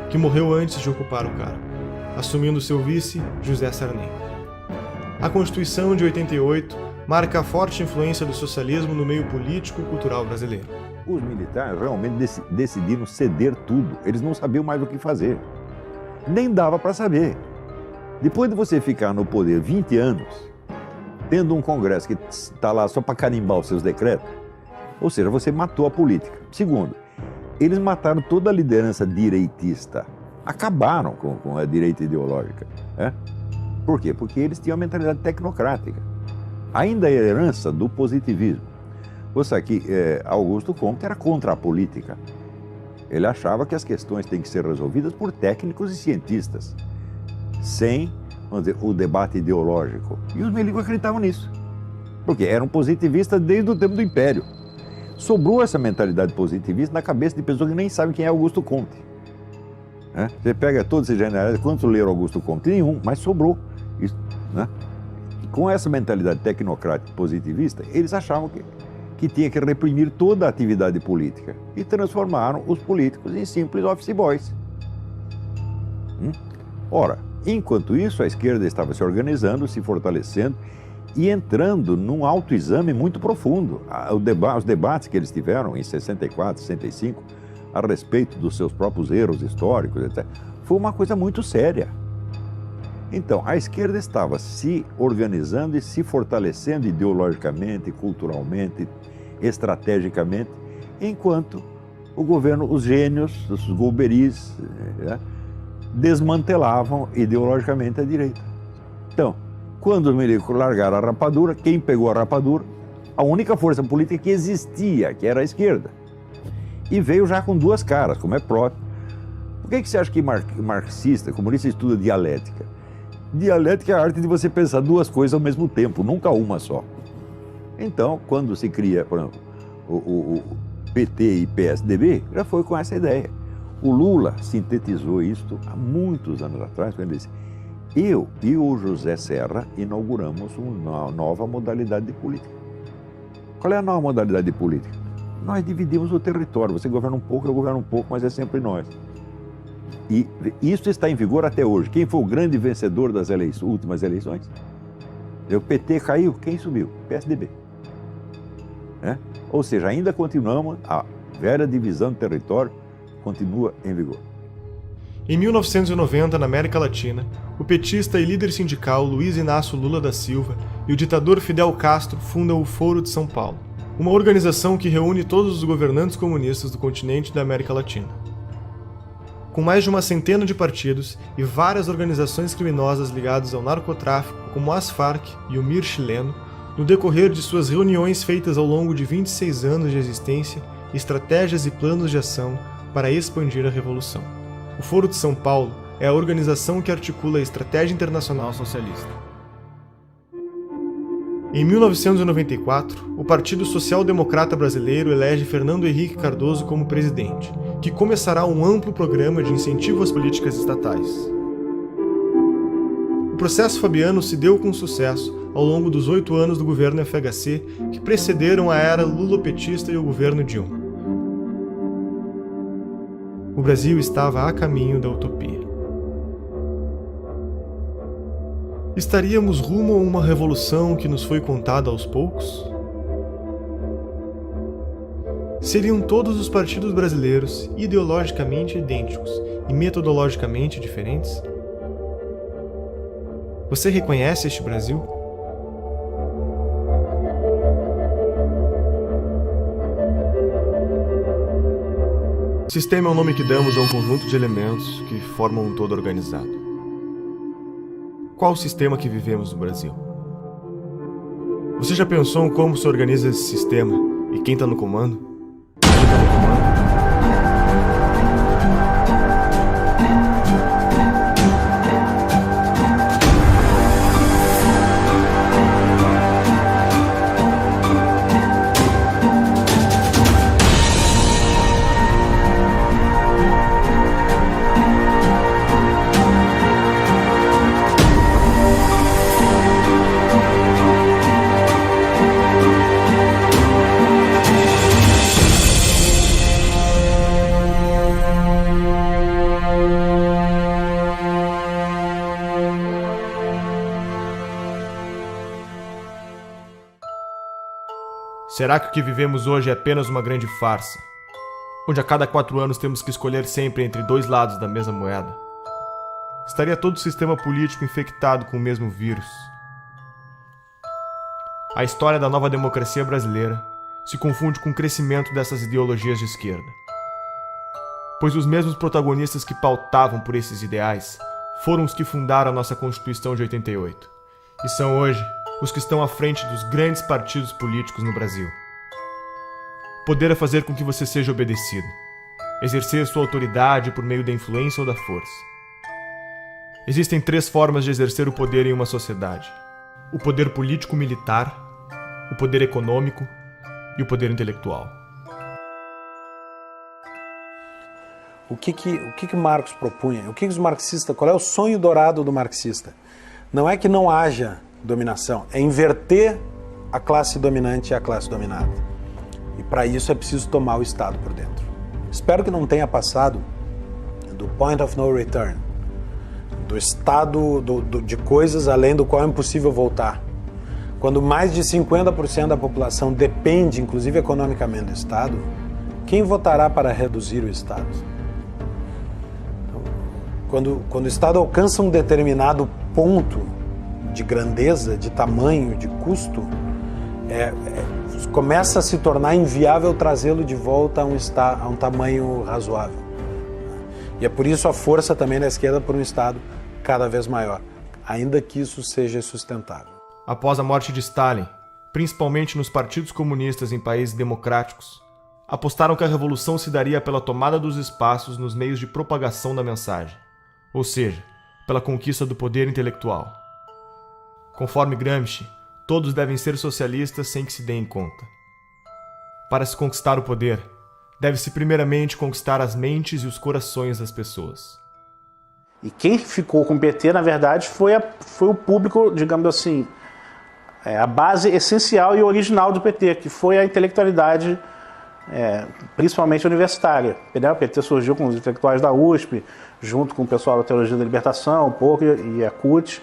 Speaker 2: que morreu antes de ocupar o cargo, assumindo seu vice, José Sarney. A Constituição de 88 marca a forte influência do socialismo no meio político e cultural brasileiro.
Speaker 5: Os militares realmente decidiram ceder tudo, eles não sabiam mais o que fazer. Nem dava para saber. Depois de você ficar no poder 20 anos, tendo um Congresso que está lá só para carimbar os seus decretos, ou seja, você matou a política. Segundo, eles mataram toda a liderança direitista, acabaram com a direita ideológica. Por quê? Porque eles tinham a mentalidade tecnocrática, ainda a herança do positivismo. Você sabe que Augusto Comte era contra a política. Ele achava que as questões têm que ser resolvidas por técnicos e cientistas, sem, vamos dizer, o debate ideológico. E os milicos acreditavam nisso, porque eram positivistas desde o tempo do Império. Sobrou essa mentalidade positivista na cabeça de pessoas que nem sabem quem é Augusto Comte. Né? Você pega todos esses generais, quantos leram Augusto Comte? Nenhum, mas sobrou. Isso, né? Com essa mentalidade tecnocrática positivista, eles achavam que tinha que reprimir toda a atividade política e transformaram os políticos em simples office boys. Ora, enquanto isso, a esquerda estava se organizando, se fortalecendo e entrando num autoexame muito profundo. Os debates que eles tiveram em 64, 65, a respeito dos seus próprios erros históricos, etc., foi uma coisa muito séria. Então, a esquerda estava se organizando e se fortalecendo ideologicamente, culturalmente, estrategicamente, enquanto o governo, os gênios, os golberis, desmantelavam ideologicamente a direita. Então, quando os milicos largaram a rapadura, quem pegou a rapadura? A única força política que existia, que era a esquerda. E veio já com duas caras, como é próprio. Por que você acha que marxista, comunista, estuda dialética? Dialética é a arte de você pensar duas coisas ao mesmo tempo, nunca uma só. Então, quando se cria, por exemplo, o PT e PSDB, já foi com essa ideia. O Lula sintetizou isto há muitos anos atrás, quando ele disse: eu e o José Serra inauguramos uma nova modalidade de política. Qual é a nova modalidade de política? Nós dividimos o território, você governa um pouco, eu governo um pouco, mas é sempre nós. E isso está em vigor até hoje. Quem foi o grande vencedor das últimas eleições? O PT caiu, quem subiu? PSDB. Ou seja, ainda continuamos, a velha divisão de território continua em vigor.
Speaker 2: Em 1990, na América Latina, o petista e líder sindical Luiz Inácio Lula da Silva e o ditador Fidel Castro fundam o Foro de São Paulo, uma organização que reúne todos os governantes comunistas do continente da América Latina. Com mais de uma centena de partidos e várias organizações criminosas ligadas ao narcotráfico, como as Farc e o MIR chileno, no decorrer de suas reuniões feitas ao longo de 26 anos de existência, estratégias e planos de ação para expandir a revolução. O Foro de São Paulo é a organização que articula a estratégia internacional socialista. Em 1994, o Partido Social Democrata Brasileiro elege Fernando Henrique Cardoso como presidente, que começará um amplo programa de incentivo às políticas estatais. O processo fabiano se deu com sucesso ao longo dos 8 anos do governo FHC que precederam a era lulopetista e o governo Dilma. O Brasil estava a caminho da utopia. Estaríamos rumo a uma revolução que nos foi contada aos poucos? Seriam todos os partidos brasileiros ideologicamente idênticos e metodologicamente diferentes? Você reconhece este Brasil? O sistema é o nome que damos a um conjunto de elementos que formam um todo organizado. Qual o sistema que vivemos no Brasil? Você já pensou em como se organiza esse sistema e quem está no comando? Será que o que vivemos hoje é apenas uma grande farsa, onde a cada 4 anos temos que escolher sempre entre 2 lados da mesma moeda? Estaria todo o sistema político infectado com o mesmo vírus? A história da nova democracia brasileira se confunde com o crescimento dessas ideologias de esquerda. Pois os mesmos protagonistas que pautavam por esses ideais foram os que fundaram a nossa Constituição de 88, e são hoje os que estão à frente dos grandes partidos políticos no Brasil. Poder é fazer com que você seja obedecido, exercer sua autoridade por meio da influência ou da força. Existem 3 formas de exercer o poder em uma sociedade: o poder político-militar, o poder econômico e o poder intelectual.
Speaker 4: O que Marx propunha? O que os marxistas, qual é o sonho dourado do marxista? Não é que não haja dominação, é inverter a classe dominante e a classe dominada. E para isso é preciso tomar o Estado por dentro. Espero que não tenha passado do point of no return, do estado de coisas além do qual é impossível voltar. Quando mais de 50% da população depende, inclusive economicamente, do Estado, quem votará para reduzir o Estado? Quando o Estado alcança um determinado ponto de grandeza, de tamanho, de custo, começa a se tornar inviável trazê-lo de volta a um tamanho razoável. E é por isso a força também da esquerda por um Estado cada vez maior, ainda que isso seja sustentável.
Speaker 2: Após a morte de Stalin, principalmente nos partidos comunistas em países democráticos, apostaram que a revolução se daria pela tomada dos espaços nos meios de propagação da mensagem, ou seja, pela conquista do poder intelectual. Conforme Gramsci, todos devem ser socialistas sem que se deem conta. Para se conquistar o poder, deve-se primeiramente conquistar as mentes e os corações das pessoas.
Speaker 13: E quem ficou com o PT, na verdade, foi o público, digamos assim, a base essencial e original do PT, que foi a intelectualidade, principalmente universitária. O PT surgiu com os intelectuais da USP, junto com o pessoal da Teologia da Libertação, um pouco, e a CUT.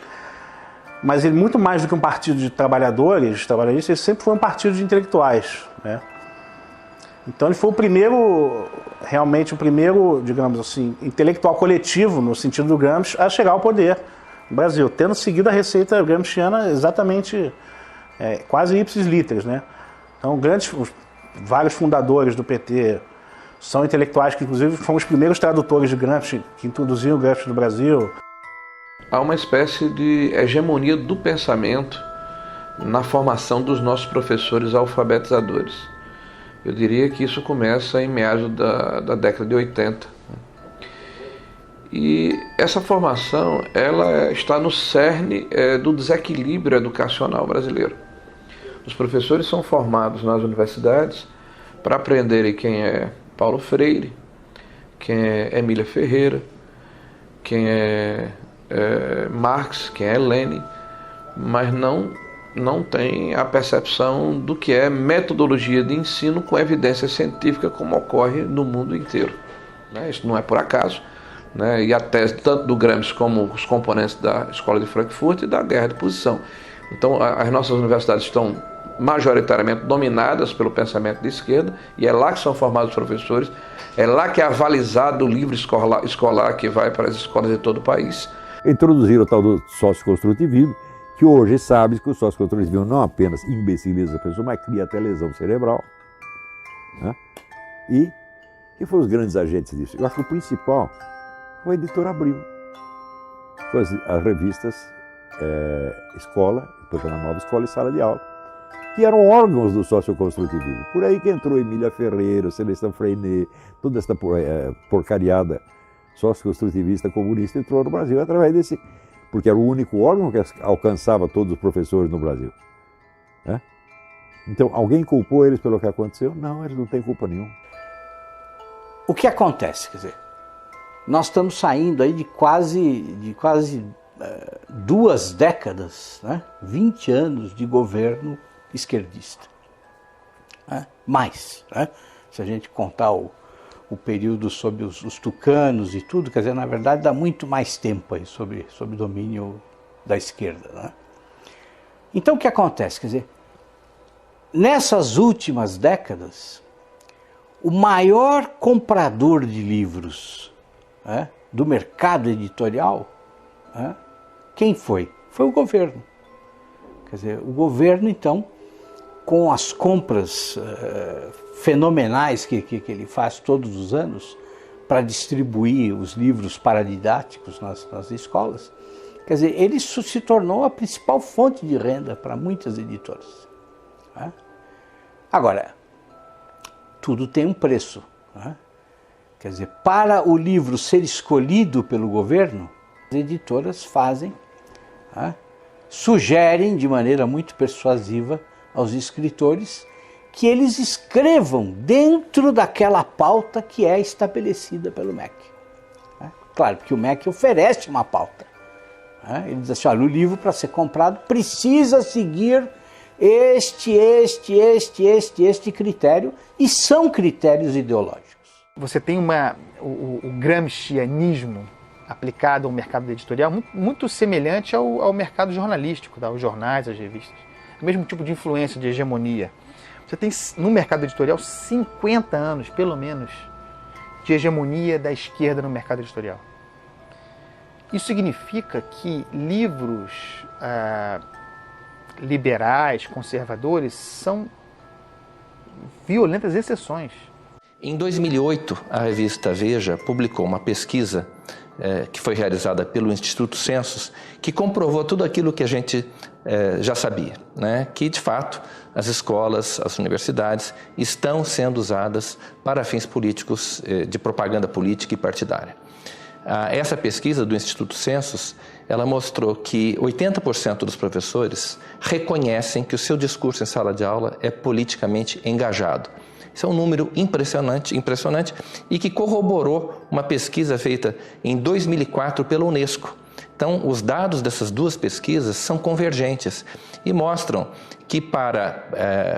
Speaker 13: Mas ele, muito mais do que um partido de trabalhadores, ele sempre foi um partido de intelectuais, né? Então ele foi realmente o primeiro, digamos assim, intelectual coletivo, no sentido do Gramsci, a chegar ao poder no Brasil, tendo seguido a receita gramsciana exatamente, quase ipsis literis, né? Então vários fundadores do PT são intelectuais que, inclusive, foram os primeiros tradutores de Gramsci, que introduziram o Gramsci no Brasil.
Speaker 14: Há uma espécie de hegemonia do pensamento na formação dos nossos professores alfabetizadores. Eu diria que isso começa em meados da década de 80. E essa formação ela está no cerne do desequilíbrio educacional brasileiro. Os professores são formados nas universidades para aprenderem quem é Paulo Freire, quem é Emília Ferreira, quem é Marx, quem é Lenin, mas não tem a percepção do que é metodologia de ensino com evidência científica, como ocorre no mundo inteiro, né? Isso não é por acaso, né? E a tese tanto do Gramsci como os componentes da Escola de Frankfurt e da guerra de posição. Então as nossas universidades estão majoritariamente dominadas pelo pensamento de esquerda, e é lá que são formados os professores, é lá que é avalizado o livro escolar que vai para as escolas de todo o país.
Speaker 5: Introduziram o tal do socioconstrutivismo, que hoje sabe que o socioconstrutivismo não apenas imbeciliza a pessoa, mas cria até lesão cerebral, né? E quem foram os grandes agentes disso? Eu acho que o principal foi a editora Abril, com as revistas Escola, depois a Nova Escola e Sala de Aula, que eram órgãos do socioconstrutivismo. Por aí que entrou Emília Ferreira, Celestin Freinet, toda essa porcariada socioconstrutivista comunista entrou no Brasil através desse, porque era o único órgão que alcançava todos os professores no Brasil, né? Então, alguém culpou eles pelo que aconteceu? Não, eles não têm culpa nenhuma.
Speaker 15: O que acontece? Quer dizer, nós estamos saindo aí de quase 2 décadas, né? 20 anos de governo esquerdista, né? Mais, né? Se a gente contar o período sob os tucanos e tudo, quer dizer, na verdade dá muito mais tempo aí sobre domínio da esquerda, né? Então o que acontece? Quer dizer, nessas últimas décadas, o maior comprador de livros, né, do mercado editorial, né, quem foi? Foi o governo. Quer dizer, o governo, então, com as compras fenomenais que ele faz todos os anos para distribuir os livros paradidáticos nas escolas, quer dizer, ele se tornou a principal fonte de renda para muitas editoras, né? Agora, tudo tem um preço, né? Quer dizer, para o livro ser escolhido pelo governo, as editoras fazem, né, sugerem de maneira muito persuasiva aos escritores que eles escrevam dentro daquela pauta que é estabelecida pelo MEC. Claro que o MEC oferece uma pauta. Ele diz assim, olha, o livro para ser comprado precisa seguir este critério, e são critérios ideológicos.
Speaker 16: Você tem o gramscianismo aplicado ao mercado editorial muito semelhante ao mercado jornalístico, aos jornais, às revistas. O mesmo tipo de influência, de hegemonia. Você tem no mercado editorial 50 anos, pelo menos, de hegemonia da esquerda no mercado editorial. Isso significa que livros liberais, conservadores, são violentas exceções.
Speaker 17: Em 2008, a revista Veja publicou uma pesquisa que foi realizada pelo Instituto Census, que comprovou tudo aquilo que a gente já sabia, né? Que, de fato, as escolas, as universidades estão sendo usadas para fins políticos, de propaganda política e partidária. Essa pesquisa do Instituto Census, ela mostrou que 80% dos professores reconhecem que o seu discurso em sala de aula é politicamente engajado. Isso é um número impressionante e que corroborou uma pesquisa feita em 2004 pela Unesco. Então, os dados dessas duas pesquisas são convergentes e mostram que para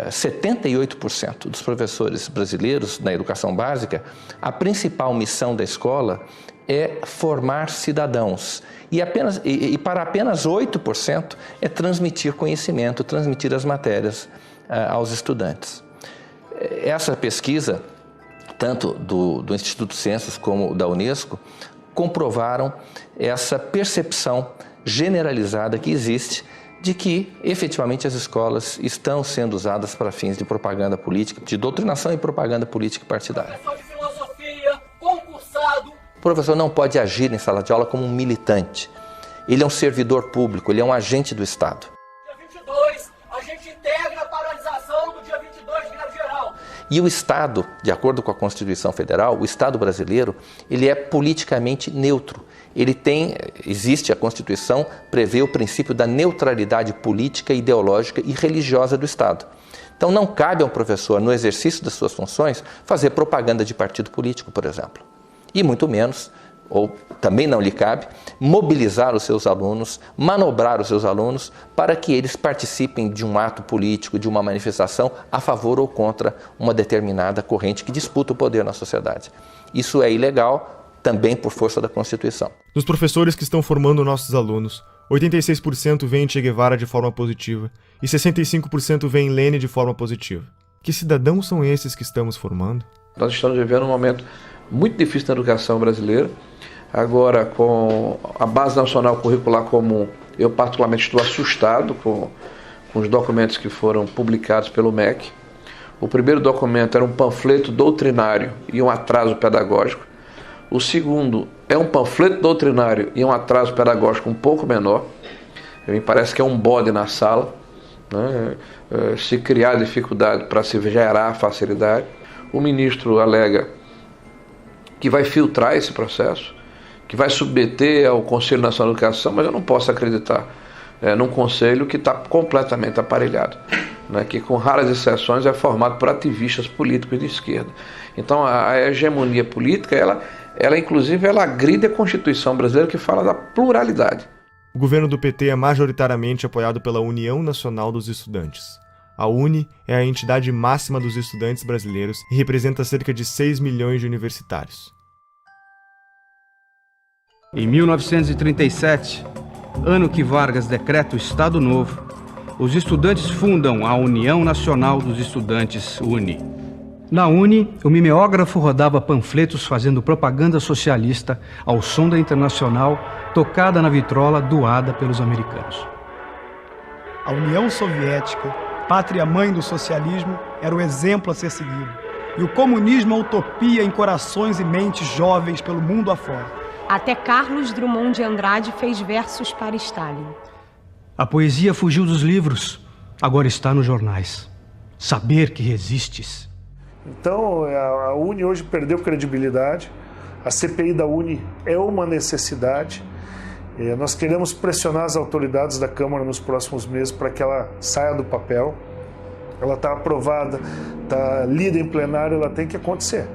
Speaker 17: 78% dos professores brasileiros na educação básica, a principal missão da escola é formar cidadãos. E para apenas 8% é transmitir conhecimento, transmitir as matérias aos estudantes. Essa pesquisa, tanto do Instituto Census como da Unesco, comprovaram essa percepção generalizada que existe de que, efetivamente, as escolas estão sendo usadas para fins de propaganda política, de doutrinação e propaganda política partidária.
Speaker 18: Professor de filosofia, concursado.
Speaker 17: O professor não pode agir em sala de aula como um militante. Ele é um servidor público, ele é um agente do Estado.
Speaker 18: Dia 22, a gente integra a paralisação do dia 22 de greve geral.
Speaker 17: E o Estado, de acordo com a Constituição Federal, o Estado brasileiro, ele é politicamente neutro. Existe a Constituição, prevê o princípio da neutralidade política, ideológica e religiosa do Estado. Então não cabe ao professor, no exercício das suas funções, fazer propaganda de partido político, por exemplo. E muito menos, ou também não lhe cabe, mobilizar os seus alunos, manobrar os seus alunos para que eles participem de um ato político, de uma manifestação a favor ou contra uma determinada corrente que disputa o poder na sociedade. Isso é ilegal, também por força da Constituição.
Speaker 2: Dos professores que estão formando nossos alunos, 86% veem Che Guevara de forma positiva e 65% veem Lênin de forma positiva. Que cidadãos são esses que estamos formando?
Speaker 14: Nós estamos vivendo um momento muito difícil na educação brasileira. Agora, com a Base Nacional Curricular Comum, eu particularmente estou assustado com os documentos que foram publicados pelo MEC. O primeiro documento era um panfleto doutrinário e um atraso pedagógico. O segundo é um panfleto doutrinário e um atraso pedagógico um pouco menor. Me parece que é um bode na sala, né? Se criar dificuldade para se gerar facilidade. O ministro alega que vai filtrar esse processo, que vai submeter ao Conselho Nacional de Educação, mas eu não posso acreditar num conselho que está completamente aparelhado, né, que com raras exceções é formado por ativistas políticos de esquerda. Então a hegemonia política, ela inclusive agride a Constituição brasileira, que fala da pluralidade.
Speaker 2: O governo do PT é majoritariamente apoiado pela União Nacional dos Estudantes. A UNE é a entidade máxima dos estudantes brasileiros e representa cerca de 6 milhões de universitários.
Speaker 19: Em 1937, ano que Vargas decreta o Estado Novo, os estudantes fundam a União Nacional dos Estudantes, UNE. Na UNE, o mimeógrafo rodava panfletos fazendo propaganda socialista ao som da Internacional, tocada na vitrola doada pelos americanos.
Speaker 20: A União Soviética, pátria-mãe do socialismo, era o exemplo a ser seguido. E o comunismo a utopia em corações e mentes jovens pelo mundo afora.
Speaker 21: Até Carlos Drummond de Andrade fez versos para Stalin.
Speaker 19: A poesia fugiu dos livros, agora está nos jornais. Saber que resistes.
Speaker 22: Então, a UNE hoje perdeu credibilidade. A CPI da UNE é uma necessidade. Nós queremos pressionar as autoridades da Câmara nos próximos meses para que ela saia do papel. ela está aprovada, está lida em plenário, ela tem que acontecer.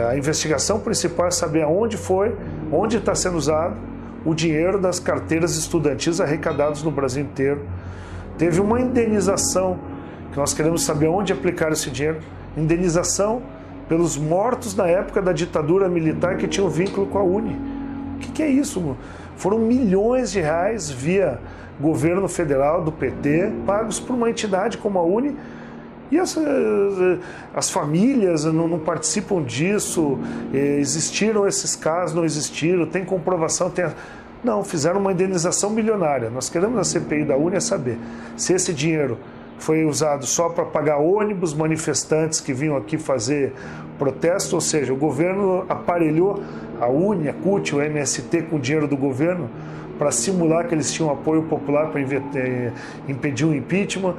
Speaker 22: A investigação principal é saber aonde foi, onde está sendo usado o dinheiro das carteiras estudantis arrecadados no Brasil inteiro. Teve uma indenização, que nós queremos saber onde aplicar esse dinheiro, indenização pelos mortos na época da ditadura militar que tinham vínculo com a UNE. O que é isso? Foram milhões de reais via governo federal do PT, pagos por uma entidade como a UNE, e as famílias não participam disso. Existiram esses casos, não existiram, tem comprovação, não, fizeram uma indenização milionária. Nós queremos na CPI da UNE saber se esse dinheiro foi usado só para pagar ônibus, manifestantes que vinham aqui fazer protesto, ou seja, o governo aparelhou a UNE, a CUT, o MST com o dinheiro do governo para simular que eles tinham apoio popular para impedir o impeachment,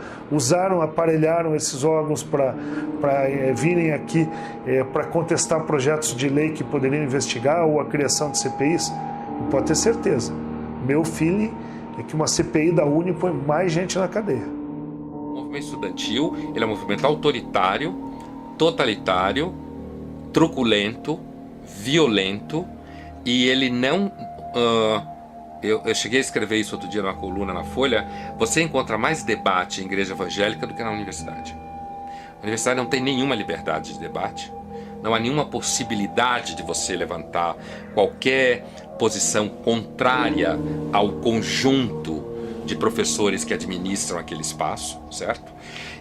Speaker 22: aparelharam esses órgãos para virem aqui para contestar projetos de lei que poderiam investigar ou a criação de CPIs. Não pode ter certeza. Meu feeling é que uma CPI da UNE põe mais gente na cadeia.
Speaker 8: O movimento estudantil, ele é um movimento autoritário, totalitário, truculento, violento, e ele não... Eu cheguei a escrever isso outro dia numa coluna na Folha. Você encontra mais debate em igreja evangélica do que na universidade. A universidade não tem nenhuma liberdade de debate. Não há nenhuma possibilidade de você levantar qualquer posição contrária ao conjunto de professores que administram aquele espaço, certo?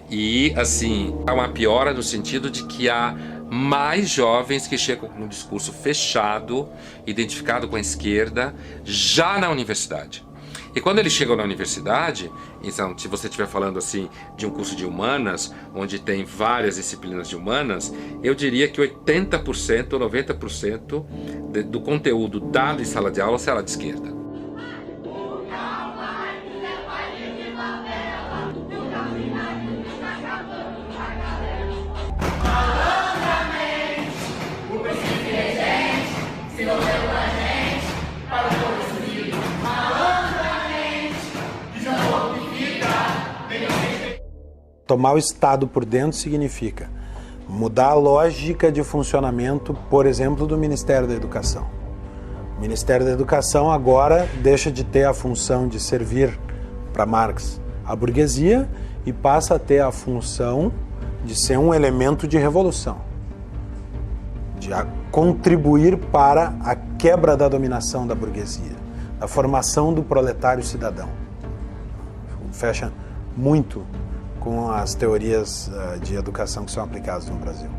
Speaker 8: E, assim, há uma piora no sentido de que há mais jovens que chegam com um discurso fechado, identificado com a esquerda, já na universidade. E quando eles chegam na universidade, então, se você estiver falando assim de um curso de humanas, onde tem várias disciplinas de humanas, eu diria que 80% ou 90% do conteúdo dado em sala de aula será de esquerda.
Speaker 4: Tomar o Estado por dentro significa mudar a lógica de funcionamento, por exemplo, do Ministério da Educação. O Ministério da Educação agora deixa de ter a função de servir para Marx a burguesia e passa a ter a função de ser um elemento de revolução, de contribuir para a quebra da dominação da burguesia, da formação do proletário cidadão. Fecha muito com as teorias de educação que são aplicadas no Brasil.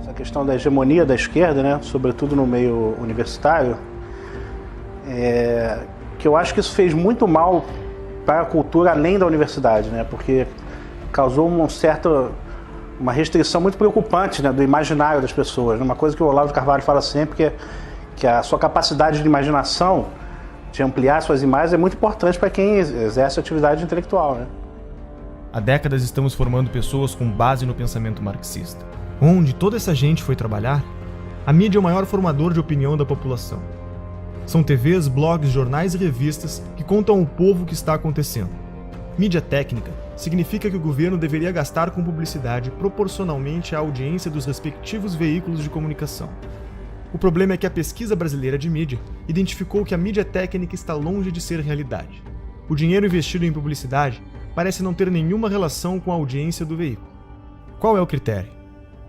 Speaker 13: Essa questão da hegemonia da esquerda, né, sobretudo no meio universitário, que eu acho que isso fez muito mal para a cultura além da universidade, né, porque causou uma restrição muito preocupante, né, do imaginário das pessoas. Uma coisa que o Olavo de Carvalho fala sempre, que a sua capacidade de imaginação, de ampliar suas imagens, é muito importante para quem exerce atividade intelectual, né?
Speaker 2: Há décadas estamos formando pessoas com base no pensamento marxista. Onde toda essa gente foi trabalhar? A mídia é o maior formador de opinião da população. São TVs, blogs, jornais e revistas que contam ao povo o que está acontecendo. Mídia técnica significa que o governo deveria gastar com publicidade proporcionalmente à audiência dos respectivos veículos de comunicação. O problema é que a pesquisa brasileira de mídia identificou que a mídia técnica está longe de ser realidade. O dinheiro investido em publicidade parece não ter nenhuma relação com a audiência do veículo. Qual é o critério?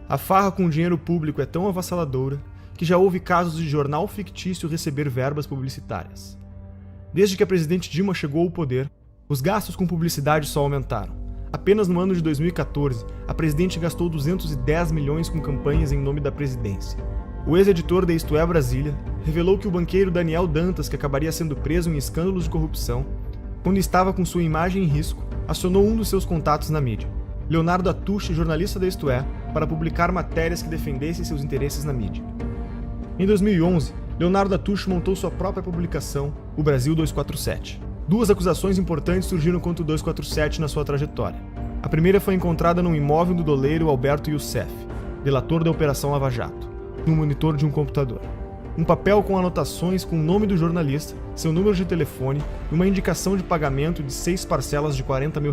Speaker 2: A farra com o dinheiro público é tão avassaladora que já houve casos de jornal fictício receber verbas publicitárias. Desde que a presidente Dilma chegou ao poder, os gastos com publicidade só aumentaram. Apenas no ano de 2014, a presidente gastou 210 milhões com campanhas em nome da presidência. O ex-editor da Isto É Brasília revelou que o banqueiro Daniel Dantas, que acabaria sendo preso em escândalos de corrupção, quando estava com sua imagem em risco, acionou um dos seus contatos na mídia, Leonardo Atushi, jornalista da Isto É, para publicar matérias que defendessem seus interesses na mídia. Em 2011, Leonardo Atushi montou sua própria publicação, o Brasil 247. Duas acusações importantes surgiram contra o 247 na sua trajetória. A primeira foi encontrada num imóvel do doleiro Alberto Youssef, delator da Operação Lava Jato, no monitor de um computador. Um papel com anotações com o nome do jornalista, seu número de telefone e uma indicação de pagamento de 6 parcelas de R$40 mil.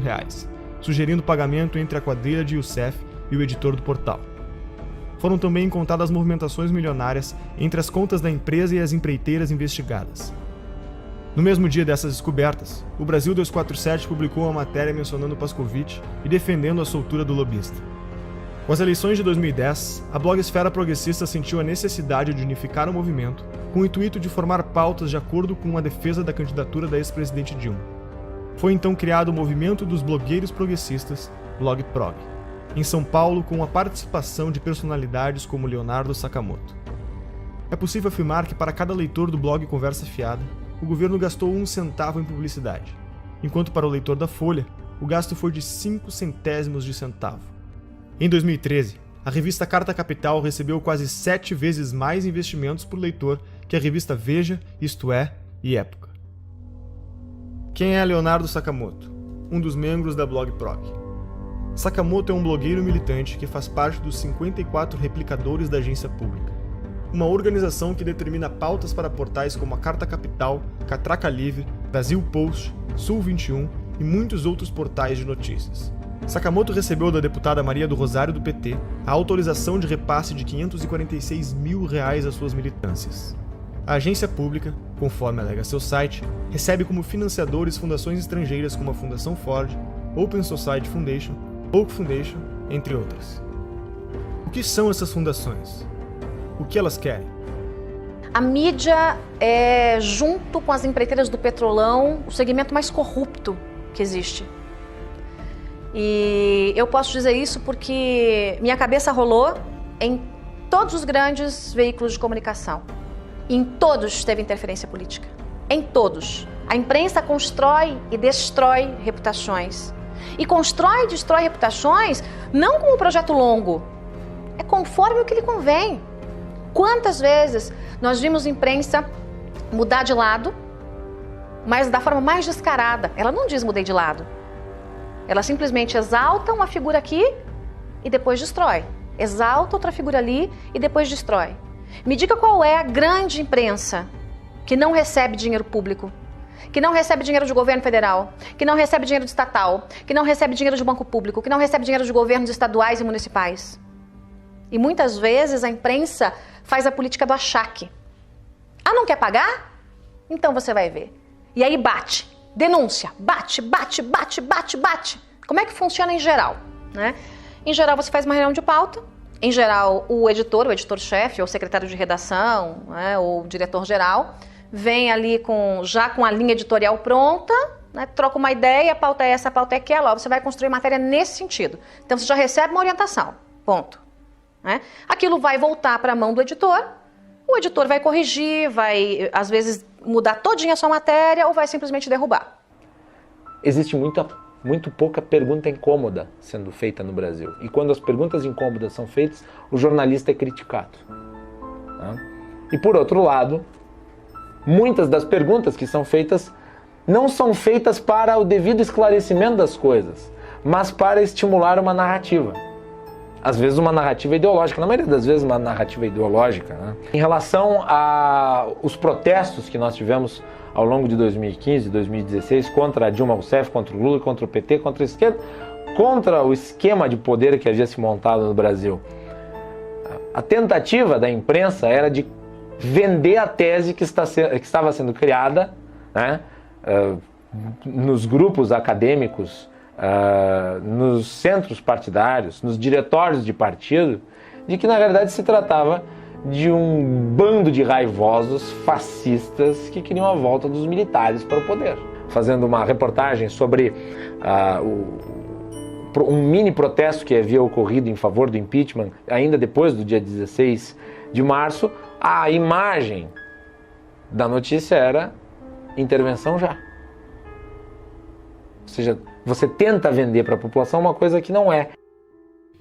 Speaker 2: sugerindo pagamento entre a quadrilha de Youssef e o editor do portal. Foram também encontradas movimentações milionárias entre as contas da empresa e as empreiteiras investigadas. No mesmo dia dessas descobertas, o Brasil 247 publicou uma matéria mencionando Pascovitch e defendendo a soltura do lobista. Com as eleições de 2010, a blogosfera progressista sentiu a necessidade de unificar o movimento com o intuito de formar pautas de acordo com a defesa da candidatura da ex-presidente Dilma. Foi então criado o movimento dos blogueiros progressistas, BlogProg, em São Paulo, com a participação de personalidades como Leonardo Sakamoto. É possível afirmar que para cada leitor do blog Conversa Fiada, o governo gastou 1 centavo em publicidade, enquanto para o leitor da Folha, o gasto foi de 5 centésimos de centavo. Em 2013, a revista Carta Capital recebeu quase 7 vezes mais investimentos por leitor que a revista Veja, Isto É e Época. Quem é Leonardo Sakamoto? Um dos membros da BlogProg. Sakamoto é um blogueiro militante que faz parte dos 54 replicadores da agência pública, uma organização que determina pautas para portais como a Carta Capital, Catraca Livre, Brasil Post, Sul 21 e muitos outros portais de notícias. Sakamoto recebeu da deputada Maria do Rosário do PT a autorização de repasse de R$546 mil às suas militâncias. A agência pública, conforme alega seu site, recebe como financiadores fundações estrangeiras como a Fundação Ford, Open Society Foundation, Oak Foundation, entre outras. O que são essas fundações? O que elas querem?
Speaker 1: A mídia é, junto com as empreiteiras do petrolão, o segmento mais corrupto que existe. E eu posso dizer isso porque minha cabeça rolou em todos os grandes veículos de comunicação. Em todos teve interferência política. Em todos. A imprensa constrói e destrói reputações. E constrói e destrói reputações não como um projeto longo. É conforme o que lhe convém. Quantas vezes nós vimos a imprensa mudar de lado, mas da forma mais descarada. Ela não diz mudei de lado. Ela simplesmente exalta uma figura aqui e depois destrói. Exalta outra figura ali e depois destrói. Me diga qual é a grande imprensa que não recebe dinheiro público, que não recebe dinheiro de governo federal, que não recebe dinheiro de estatal, que não recebe dinheiro de banco público, que não recebe dinheiro de governos estaduais e municipais. E muitas vezes a imprensa faz a política do achaque. Ah, não quer pagar? Então você vai ver. E aí bate, denúncia, bate. Como é que funciona em geral? Né? Em geral você faz uma reunião de pauta, em geral o editor-chefe, ou o secretário de redação, né, ou o diretor-geral, vem ali já com a linha editorial pronta, né, troca uma ideia, a pauta é essa, a pauta é aquela, ó, você vai construir matéria nesse sentido. Então você já recebe uma orientação, ponto. Né? Aquilo vai voltar para a mão do editor, o editor vai corrigir, vai às vezes mudar todinha a sua matéria ou vai simplesmente derrubar.
Speaker 3: Existe muito pouca pergunta incômoda sendo feita no Brasil. E quando as perguntas incômodas são feitas, o jornalista é criticado. Né? E por outro lado, muitas das perguntas que são feitas não são feitas para o devido esclarecimento das coisas, mas para estimular uma narrativa. Às vezes uma narrativa ideológica, na maioria das vezes uma narrativa ideológica. Né? Em relação aos protestos que nós tivemos ao longo de 2015 e 2016 contra a Dilma Rousseff, contra o Lula, contra o PT, contra a esquerda, contra o esquema de poder que havia se montado no Brasil. A tentativa da imprensa era de vender a tese que estava sendo criada, né, nos grupos acadêmicos, nos centros partidários, nos diretórios de partido, de que na verdade se tratava de um bando de raivosos fascistas que queriam a volta dos militares para o poder. Fazendo uma reportagem sobre um mini protesto que havia ocorrido em favor do impeachment, ainda depois do dia 16 de março, a imagem da notícia era intervenção já. Ou seja, você tenta vender para a população uma coisa que não é.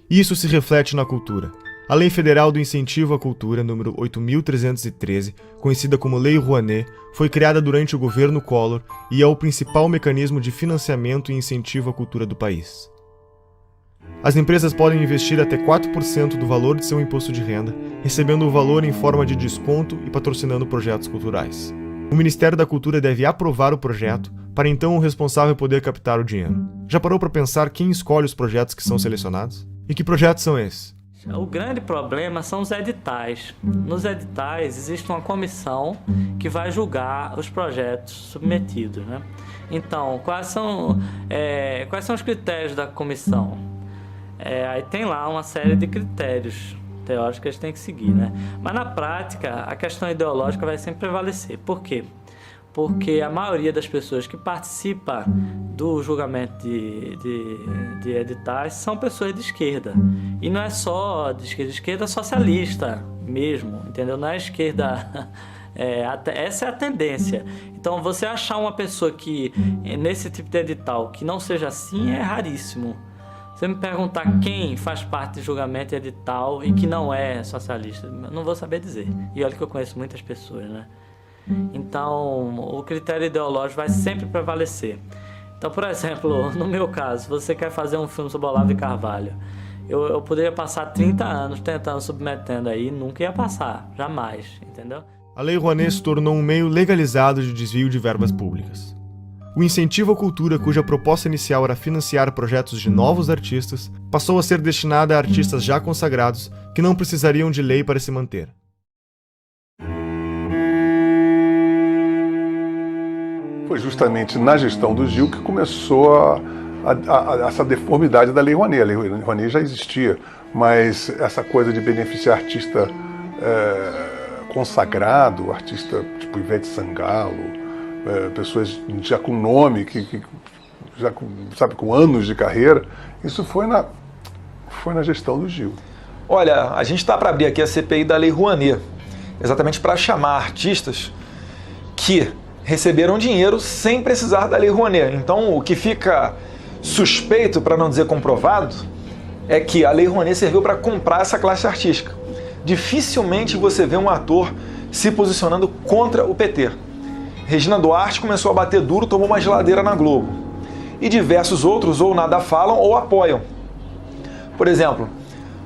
Speaker 2: Isso se reflete na cultura. A Lei Federal do Incentivo à Cultura, número 8.313, conhecida como Lei Rouanet, foi criada durante o governo Collor e é o principal mecanismo de financiamento e incentivo à cultura do país. As empresas podem investir até 4% do valor de seu imposto de renda, recebendo o valor em forma de desconto e patrocinando projetos culturais. O Ministério da Cultura deve aprovar o projeto, para então o responsável poder captar o dinheiro. Já parou para pensar quem escolhe os projetos que são selecionados? E que projetos são esses?
Speaker 7: O grande problema são os editais. Nos editais existe uma comissão que vai julgar os projetos submetidos, né? Então, quais são os critérios da comissão? Aí tem lá uma série de critérios teóricos que eles têm que seguir, né? Mas na prática, a questão ideológica vai sempre prevalecer. Por quê? Porque a maioria das pessoas que participa do julgamento de editais são pessoas de esquerda. E não é só de esquerda socialista mesmo, entendeu? Não é esquerda... essa é a tendência. Então, você achar uma pessoa que, nesse tipo de edital, que não seja assim, é raríssimo. Você me perguntar quem faz parte de julgamento de edital e que não é socialista, eu não vou saber dizer. E olha que eu conheço muitas pessoas, né? Então, o critério ideológico vai sempre prevalecer. Então, por exemplo, no meu caso, você quer fazer um filme sobre Olavo de Carvalho. Eu poderia passar 30 anos tentando, submetendo aí, nunca ia passar, jamais, entendeu?
Speaker 2: A Lei Rouanet se tornou um meio legalizado de desvio de verbas públicas. O incentivo à cultura, cuja proposta inicial era financiar projetos de novos artistas, passou a ser destinada a artistas já consagrados que não precisariam de lei para se manter.
Speaker 10: Foi justamente na gestão do Gil que começou essa deformidade da Lei Rouanet. A Lei Rouanet já existia, mas essa coisa de beneficiar artista consagrado, artista tipo Ivete Sangalo, pessoas já com nome, já com anos de carreira, isso foi na gestão do Gil.
Speaker 23: Olha, a gente está para abrir aqui a CPI da Lei Rouanet, exatamente para chamar artistas que receberam dinheiro sem precisar da Lei Rouanet. Então, o que fica suspeito, para não dizer comprovado, é que a Lei Rouanet serviu para comprar essa classe artística. Dificilmente você vê um ator se posicionando contra o PT. Regina Duarte começou a bater duro, tomou uma geladeira na Globo. E diversos outros ou nada falam ou apoiam. Por exemplo,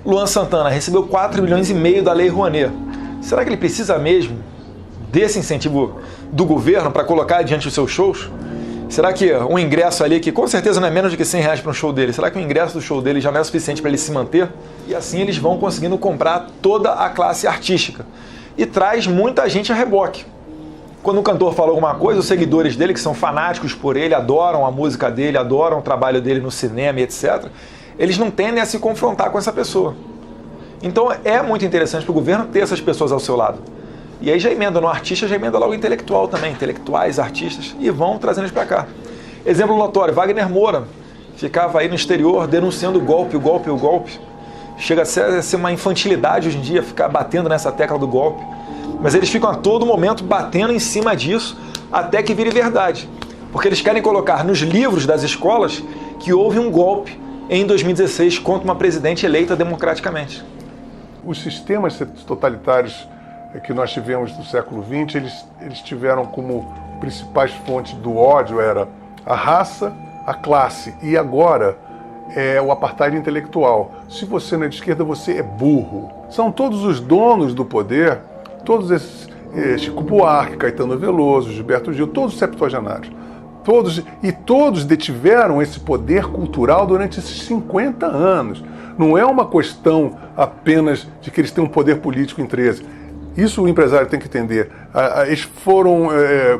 Speaker 23: Luan Santana recebeu 4,5 milhões da Lei Rouanet. Será que ele precisa mesmo desse incentivo do governo para colocar diante dos seus shows? Será que um ingresso ali, que com certeza não é menos do que R$100 para um show dele, será que o ingresso do show dele já não é suficiente para ele se manter? E assim eles vão conseguindo comprar toda a classe artística. E traz muita gente a reboque. Quando o cantor fala alguma coisa, os seguidores dele, que são fanáticos por ele, adoram a música dele, adoram o trabalho dele no cinema e etc., eles não tendem a se confrontar com essa pessoa. Então é muito interessante para o governo ter essas pessoas ao seu lado. E aí já emenda no artista, já emenda logo intelectual também, intelectuais, artistas, e vão trazendo eles para cá. Exemplo notório, Wagner Moura ficava aí no exterior denunciando o golpe. Chega a ser uma infantilidade hoje em dia ficar batendo nessa tecla do golpe. Mas eles ficam a todo momento batendo em cima disso até que vire verdade. Porque eles querem colocar nos livros das escolas que houve um golpe em 2016 contra uma presidente eleita democraticamente.
Speaker 10: Os sistemas totalitários que nós tivemos no século XX, eles tiveram como principais fontes do ódio era a raça, a classe e agora o apartheid intelectual. Se você não é de esquerda, você é burro. São todos os donos do poder, todos esses, Chico Buarque, Caetano Veloso, Gilberto Gil, todos septuagenários. Todos detiveram esse poder cultural durante esses 50 anos. Não é uma questão apenas de que eles têm um poder político em 13. Isso o empresário tem que entender. Eles foram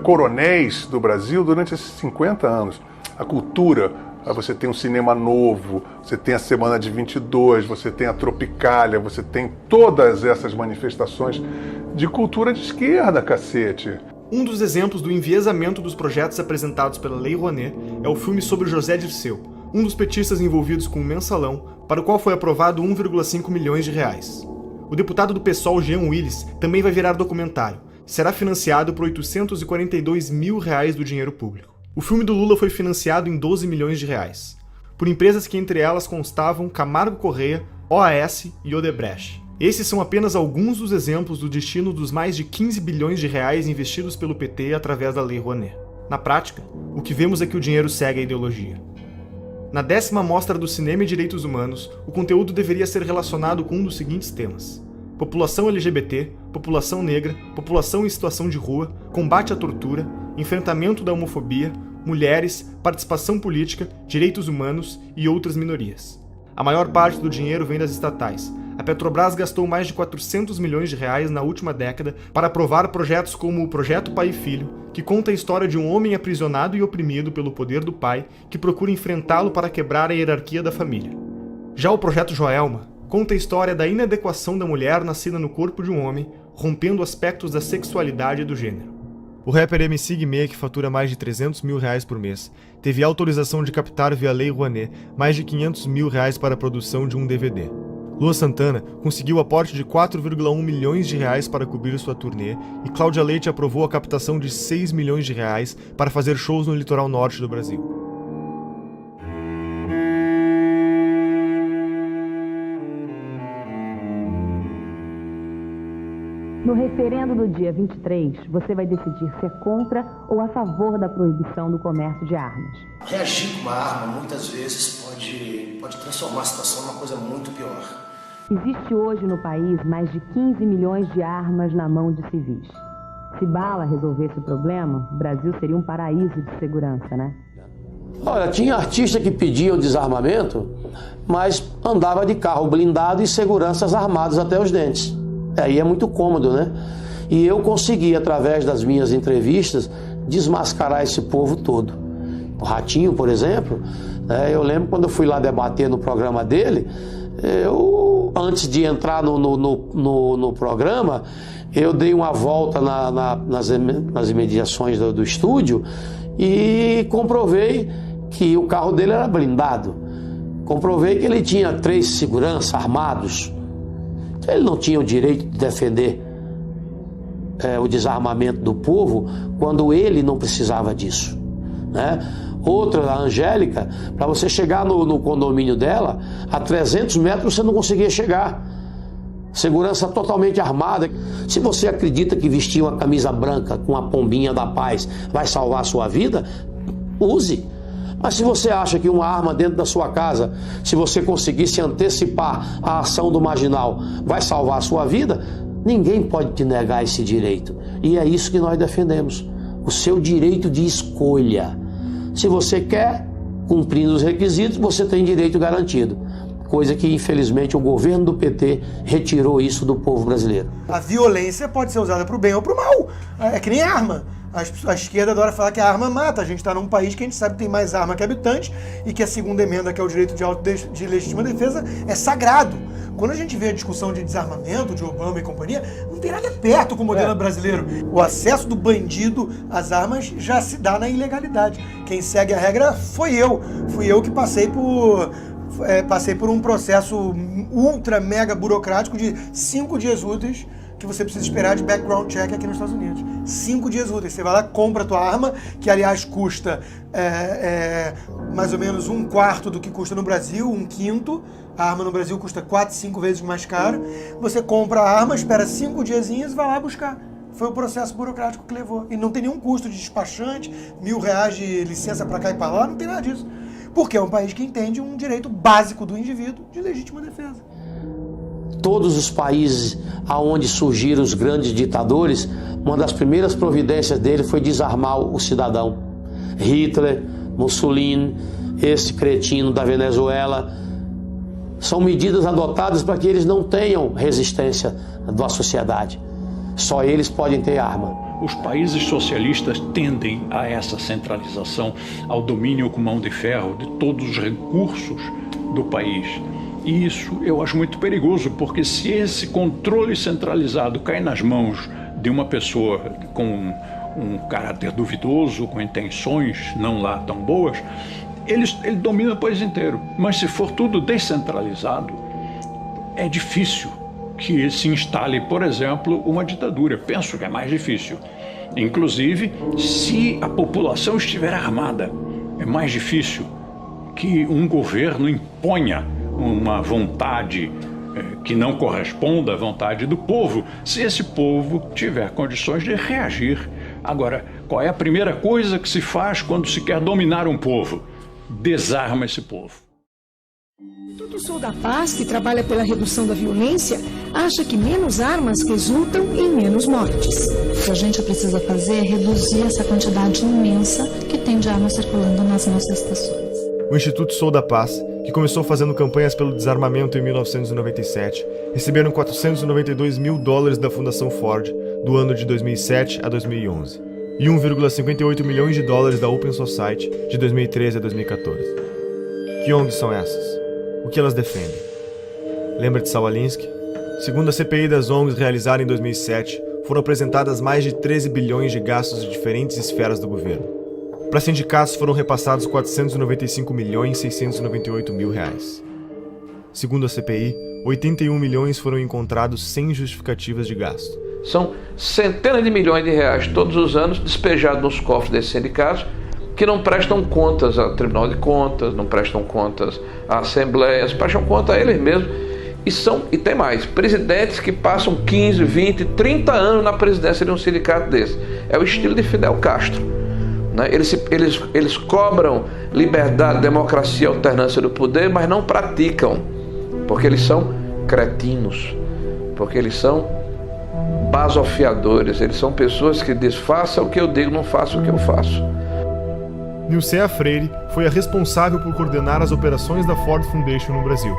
Speaker 10: coronéis do Brasil durante esses 50 anos. A cultura, você tem um cinema novo, você tem a Semana de 22, você tem a Tropicália, você tem todas essas manifestações de cultura de esquerda, cacete.
Speaker 2: Um dos exemplos do enviesamento dos projetos apresentados pela Lei Rouanet é o filme sobre José Dirceu, um dos petistas envolvidos com o Mensalão, para o qual foi aprovado 1,5 milhões de reais. O deputado do PSOL, Jean Willis, também vai virar documentário. Será financiado por 842 mil reais do dinheiro público. O filme do Lula foi financiado em 12 milhões de reais, por empresas que entre elas constavam Camargo Corrêa, OAS e Odebrecht. Esses são apenas alguns dos exemplos do destino dos mais de 15 bilhões de reais investidos pelo PT através da Lei Rouanet. Na prática, o que vemos é que o dinheiro segue a ideologia. Na 10ª Mostra do Cinema e Direitos Humanos, o conteúdo deveria ser relacionado com um dos seguintes temas: população LGBT, população negra, população em situação de rua, combate à tortura, enfrentamento da homofobia, mulheres, participação política, direitos humanos e outras minorias. A maior parte do dinheiro vem das estatais. A Petrobras gastou mais de 400 milhões de reais na última década para aprovar projetos como o Projeto Pai e Filho, que conta a história de um homem aprisionado e oprimido pelo poder do pai que procura enfrentá-lo para quebrar a hierarquia da família. Já o Projeto Joelma conta a história da inadequação da mulher nascida no corpo de um homem, rompendo aspectos da sexualidade e do gênero. O rapper MC Guimê, que fatura mais de 300 mil reais por mês, teve autorização de captar via Lei Rouanet mais de 500 mil reais para a produção de um DVD. Lua Santana conseguiu o aporte de 4,1 milhões de reais para cobrir sua turnê e Cláudia Leite aprovou a captação de 6 milhões de reais para fazer shows no litoral norte do Brasil.
Speaker 6: No referendo do dia 23, você vai decidir se é contra ou a favor da proibição do comércio de armas.
Speaker 9: Reagir com uma arma, muitas vezes, pode transformar a situação numa coisa muito pior.
Speaker 6: Existe hoje no país mais de 15 milhões de armas na mão de civis. Se bala resolvesse o problema, o Brasil seria um paraíso de segurança, né?
Speaker 11: Olha, tinha artista que pedia o desarmamento, mas andava de carro blindado e seguranças armados até os dentes. Aí é muito cômodo, né? E eu consegui, através das minhas entrevistas, desmascarar esse povo todo. O Ratinho, por exemplo, eu lembro quando eu fui lá debater no programa dele, antes de entrar no programa, eu dei uma volta nas imediações do estúdio e comprovei que o carro dele era blindado. Comprovei que ele tinha 3 seguranças armados. Ele não tinha o direito de defender o desarmamento do povo quando ele não precisava disso, né? Outra, a Angélica, para você chegar no condomínio dela, a 300 metros você não conseguia chegar. Segurança totalmente armada. Se você acredita que vestir uma camisa branca com a pombinha da paz vai salvar a sua vida, use. Mas se você acha que uma arma dentro da sua casa, se você conseguir se antecipar à ação do marginal, vai salvar a sua vida, ninguém pode te negar esse direito. E é isso que nós defendemos, o seu direito de escolha. Se você quer, cumprindo os requisitos, você tem direito garantido. Coisa que, infelizmente, o governo do PT retirou isso do povo brasileiro.
Speaker 24: A violência pode ser usada para o bem ou para o mal. É que nem arma. A esquerda adora falar que a arma mata. A gente está num país que a gente sabe que tem mais arma que habitantes e que a segunda emenda, que é o direito de legítima defesa, é sagrado. Quando a gente vê a discussão de desarmamento, de Obama e companhia, não tem nada perto com o modelo brasileiro. O acesso do bandido às armas já se dá na ilegalidade. Quem segue a regra foi eu. Fui eu que passei por um processo ultra mega burocrático de 5 dias úteis que você precisa esperar de background check aqui nos Estados Unidos. 5 dias úteis. Você vai lá, compra a tua arma, que aliás custa mais ou menos 1/4 do que custa no Brasil, 1/5. A arma no Brasil custa 4, 5 vezes mais caro. Você compra a arma, espera 5 diazinhos e vai lá buscar. Foi o processo burocrático que levou. E não tem nenhum custo de despachante, R$1.000 de licença para cá e para lá, não tem nada disso. Porque é um país que entende um direito básico do indivíduo de legítima defesa.
Speaker 11: Todos os países aonde surgiram os grandes ditadores, uma das primeiras providências dele foi desarmar o cidadão. Hitler, Mussolini, esse cretino da Venezuela. São medidas adotadas para que eles não tenham resistência da sociedade. Só eles podem ter arma.
Speaker 25: Os países socialistas tendem a essa centralização, ao domínio com mão de ferro de todos os recursos do país. E isso eu acho muito perigoso, porque se esse controle centralizado cai nas mãos de uma pessoa com um caráter duvidoso, com intenções não lá tão boas, ele domina o país inteiro. Mas se for tudo descentralizado, é difícil que se instale, por exemplo, uma ditadura. Penso que é mais difícil. Inclusive, se a população estiver armada, é mais difícil que um governo imponha uma vontade que não corresponda à vontade do povo, se esse povo tiver condições de reagir. Agora, qual é a primeira coisa que se faz quando se quer dominar um povo? Desarma esse povo.
Speaker 5: O Sou da Paz, que trabalha pela redução da violência, acha que menos armas resultam em menos mortes.
Speaker 12: O que a gente precisa fazer é reduzir essa quantidade imensa que tem de armas circulando nas nossas estações.
Speaker 2: O Instituto Sou da Paz, que começou fazendo campanhas pelo desarmamento em 1997, receberam $492 mil da Fundação Ford do ano de 2007 a 2011 e $1,58 milhões da Open Society de 2013 a 2014. Que ONGs são essas? O que elas defendem? Lembra de Saul Alinsky? Segundo a CPI das ONGs realizada em 2007, foram apresentadas mais de 13 bilhões de gastos de diferentes esferas do governo. Para sindicatos foram repassados R$495.698.000. Segundo a CPI, 81 milhões foram encontrados sem justificativas de gasto.
Speaker 14: São centenas de milhões de reais todos os anos despejados nos cofres desses sindicatos que não prestam contas ao Tribunal de Contas, não prestam contas à Assembleia, prestam conta a eles mesmos. E tem mais, presidentes que passam 15, 20, 30 anos na presidência de um sindicato desse. É o estilo de Fidel Castro. Né? Eles cobram liberdade, democracia, alternância do poder, mas não praticam, porque eles são cretinos, porque eles são basofiadores, eles são pessoas que dizem, faça o que eu digo, não faça o que eu faço.
Speaker 2: Nilcea Freire foi a responsável por coordenar as operações da Ford Foundation no Brasil.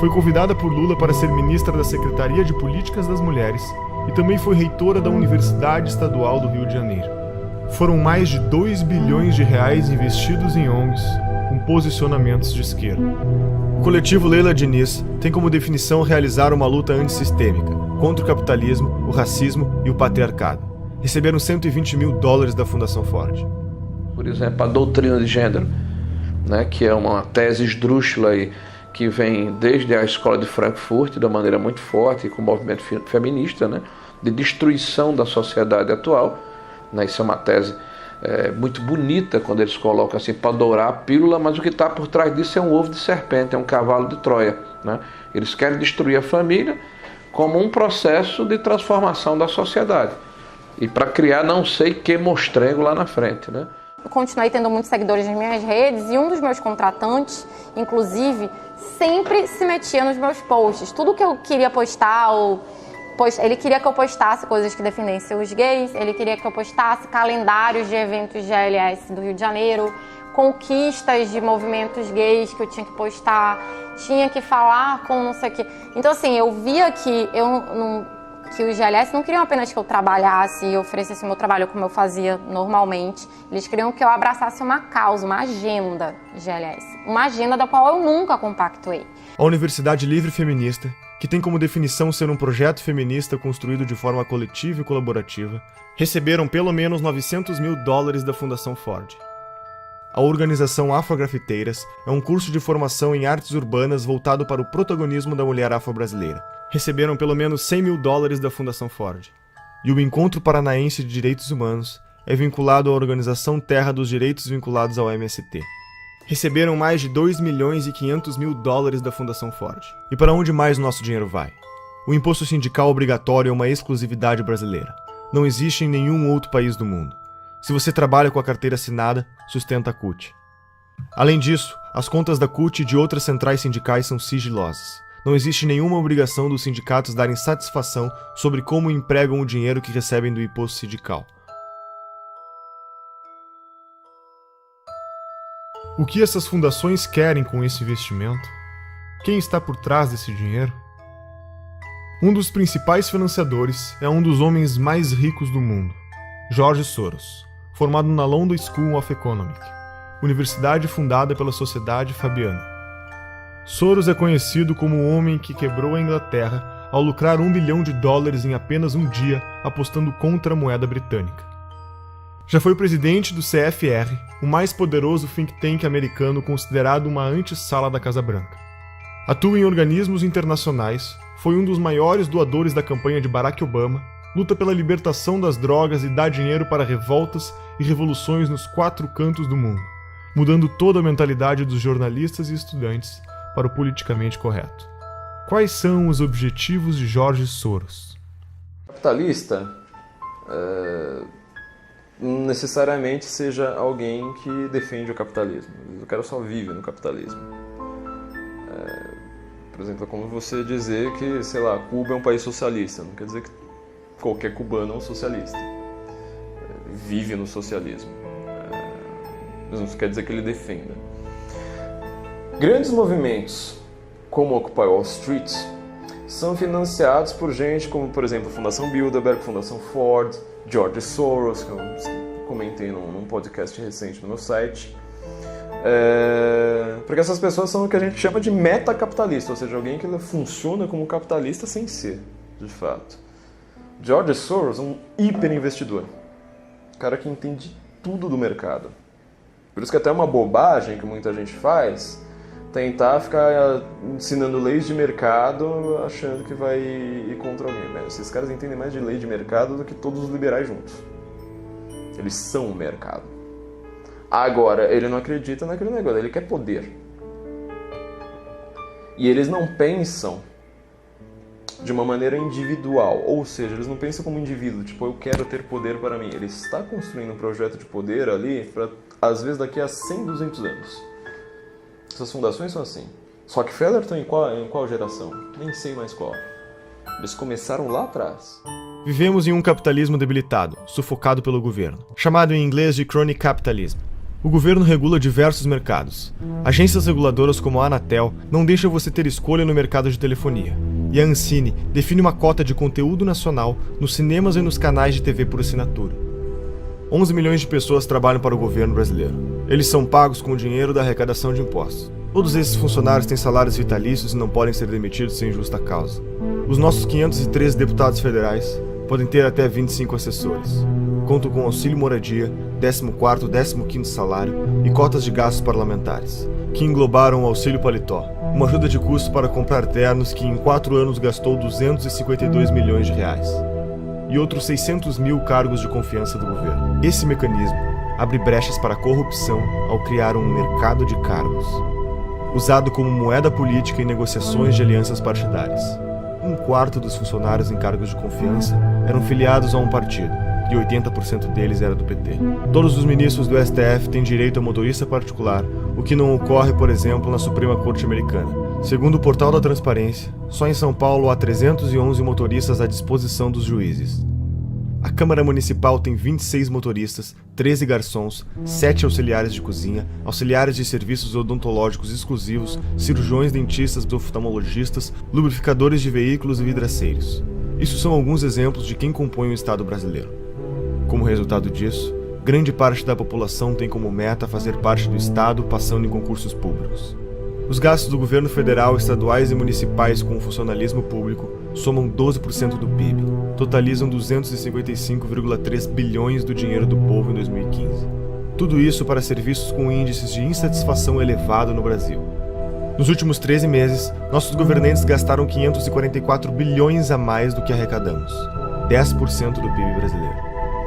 Speaker 2: Foi convidada por Lula para ser ministra da Secretaria de Políticas das Mulheres e também foi reitora da Universidade Estadual do Rio de Janeiro. Foram mais de 2 bilhões de reais investidos em ONGs com posicionamentos de esquerda. O coletivo Leila Diniz tem como definição realizar uma luta antissistêmica contra o capitalismo, o racismo e o patriarcado. Receberam $120 mil da Fundação Ford.
Speaker 14: Por exemplo, a doutrina de gênero, né, que é uma tese esdrúxula aí, que vem desde a escola de Frankfurt, de uma maneira muito forte, com o movimento feminista, né, de destruição da sociedade atual. Né, isso é uma tese muito bonita, quando eles colocam assim, para dourar a pílula, mas o que está por trás disso é um ovo de serpente, é um cavalo de Troia. Né? Eles querem destruir a família como um processo de transformação da sociedade. E para criar não sei que mostrengo lá na frente, né?
Speaker 15: Eu continuei tendo muitos seguidores nas minhas redes e um dos meus contratantes, inclusive, sempre se metia nos meus posts. Tudo que eu queria postar, ele queria que eu postasse coisas que defendessem os gays, ele queria que eu postasse calendários de eventos de GLS do Rio de Janeiro, conquistas de movimentos gays que eu tinha que postar, tinha que falar com não sei o quê. Então, assim, eu via que que os GLS não queriam apenas que eu trabalhasse e oferecesse o meu trabalho como eu fazia normalmente. Eles queriam que eu abraçasse uma causa, uma agenda GLS. Uma agenda da qual eu nunca compactuei.
Speaker 2: A Universidade Livre Feminista, que tem como definição ser um projeto feminista construído de forma coletiva e colaborativa, receberam pelo menos $900 mil da Fundação Ford. A organização Afrografiteiras é um curso de formação em artes urbanas voltado para o protagonismo da mulher afro-brasileira. Receberam pelo menos $100 mil da Fundação Ford. E o Encontro Paranaense de Direitos Humanos é vinculado à organização Terra dos Direitos vinculados ao MST. Receberam mais de $2.500.000 da Fundação Ford. E para onde mais nosso dinheiro vai? O imposto sindical obrigatório é uma exclusividade brasileira. Não existe em nenhum outro país do mundo. Se você trabalha com a carteira assinada, sustenta a CUT. Além disso, as contas da CUT e de outras centrais sindicais são sigilosas. Não existe nenhuma obrigação dos sindicatos darem satisfação sobre como empregam o dinheiro que recebem do imposto sindical. O que essas fundações querem com esse investimento? Quem está por trás desse dinheiro? Um dos principais financiadores é um dos homens mais ricos do mundo, George Soros, formado na London School of Economics, universidade fundada pela Sociedade Fabiana. Soros é conhecido como o homem que quebrou a Inglaterra ao lucrar $1 bilhão em apenas um dia apostando contra a moeda britânica. Já foi presidente do CFR, o mais poderoso think tank americano considerado uma antessala da Casa Branca. Atua em organismos internacionais, foi um dos maiores doadores da campanha de Barack Obama, luta pela libertação das drogas e dá dinheiro para revoltas e revoluções nos 4 cantos do mundo, mudando toda a mentalidade dos jornalistas e estudantes para o politicamente correto. Quais são os objetivos de George Soros?
Speaker 16: Capitalista não necessariamente seja alguém que defende o capitalismo. O cara só vive no capitalismo. Por exemplo, é como você dizer que, sei lá, Cuba é um país socialista. Não quer dizer que qualquer cubano é um socialista. Vive no socialismo. Mas não quer dizer que ele defenda. Grandes movimentos, como Occupy Wall Street, são financiados por gente como, por exemplo, a Fundação Bilderberg, Fundação Ford, George Soros, que eu comentei num podcast recente no meu site. Porque essas pessoas são o que a gente chama de metacapitalista, ou seja, alguém que funciona como capitalista sem ser, de fato. George Soros é um hiperinvestidor, cara que entende tudo do mercado. Por isso que até é uma bobagem que muita gente faz, tentar ficar ensinando leis de mercado achando que vai ir contra alguém. Esses caras entendem mais de lei de mercado do que todos os liberais juntos. Eles são o mercado. Agora, ele não acredita naquele negócio, ele quer poder. E eles não pensam de uma maneira individual, ou seja, eles não pensam como indivíduo, tipo, eu quero ter poder para mim. Ele está construindo um projeto de poder ali para, às vezes, daqui a 100, 200 anos. Essas fundações são assim. Rockefeller está em qual geração? Nem sei mais qual. Eles começaram lá atrás.
Speaker 2: Vivemos em um capitalismo debilitado, sufocado pelo governo, chamado em inglês de crony capitalism. O governo regula diversos mercados. Agências reguladoras como a Anatel não deixam você ter escolha no mercado de telefonia. E a Ancine define uma cota de conteúdo nacional nos cinemas e nos canais de TV por assinatura. 11 milhões de pessoas trabalham para o governo brasileiro. Eles são pagos com o dinheiro da arrecadação de impostos. Todos esses funcionários têm salários vitalícios e não podem ser demitidos sem justa causa. Os nossos 513 deputados federais podem ter até 25 assessores. Contam com auxílio moradia, 14º, 15º salário e cotas de gastos parlamentares, que englobaram o auxílio paletó, uma ajuda de custo para comprar ternos que em 4 anos gastou 252 milhões de reais. E outros 600 mil cargos de confiança do governo. Esse mecanismo abre brechas para a corrupção ao criar um mercado de cargos, usado como moeda política em negociações de alianças partidárias. 1/4 dos funcionários em cargos de confiança eram filiados a um partido, e 80% deles era do PT. Todos os ministros do STF têm direito a motorista particular, o que não ocorre, por exemplo, na Suprema Corte Americana. Segundo o Portal da Transparência, só em São Paulo há 311 motoristas à disposição dos juízes. A Câmara Municipal tem 26 motoristas, 13 garçons, 7 auxiliares de cozinha, auxiliares de serviços odontológicos exclusivos, cirurgiões, dentistas, oftalmologistas, lubrificadores de veículos e vidraceiros. Isso são alguns exemplos de quem compõe o Estado brasileiro. Como resultado disso, grande parte da população tem como meta fazer parte do Estado passando em concursos públicos. Os gastos do governo federal, estaduais e municipais com o funcionalismo público somam 12% do PIB, totalizam 255,3 bilhões do dinheiro do povo em 2015. Tudo isso para serviços com índices de insatisfação elevado no Brasil. Nos últimos 13 meses, nossos governantes gastaram 544 bilhões a mais do que arrecadamos, 10% do PIB brasileiro.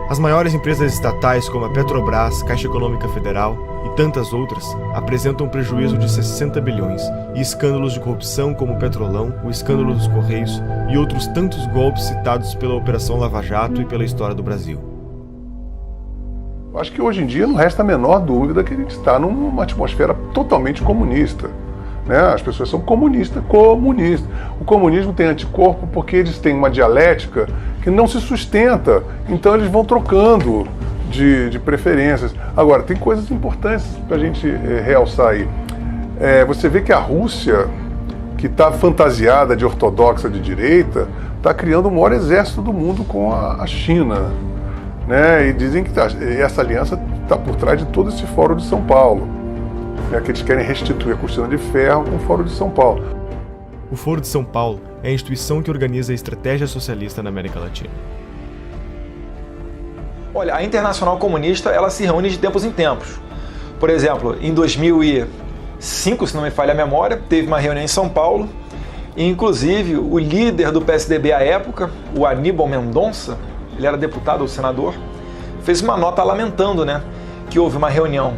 Speaker 2: As maiores empresas estatais, como a Petrobras, Caixa Econômica Federal e tantas outras, apresentam um prejuízo de 60 bilhões e escândalos de corrupção como o Petrolão, o escândalo dos Correios e outros tantos golpes citados pela Operação Lava Jato e pela história do Brasil.
Speaker 10: Acho que hoje em dia não resta a menor dúvida que a gente está numa atmosfera totalmente comunista. As pessoas são comunistas. O comunismo tem anticorpo porque eles têm uma dialética que não se sustenta, então eles vão trocando de preferências. Agora, tem coisas importantes para a gente realçar aí. Você vê que a Rússia, que está fantasiada de ortodoxa de direita, está criando o maior exército do mundo com a China. E dizem que essa aliança está por trás de todo esse Fórum de São Paulo. Que eles querem restituir a cortina de ferro com o Fórum de São Paulo.
Speaker 2: O Foro de São Paulo é a instituição que organiza a estratégia socialista na América Latina.
Speaker 23: Olha, a Internacional Comunista ela se reúne de tempos em tempos. Por exemplo, em 2005, se não me falha a memória, teve uma reunião em São Paulo e, inclusive, o líder do PSDB à época, o Aníbal Mendonça, ele era deputado ou senador, fez uma nota lamentando, que houve uma reunião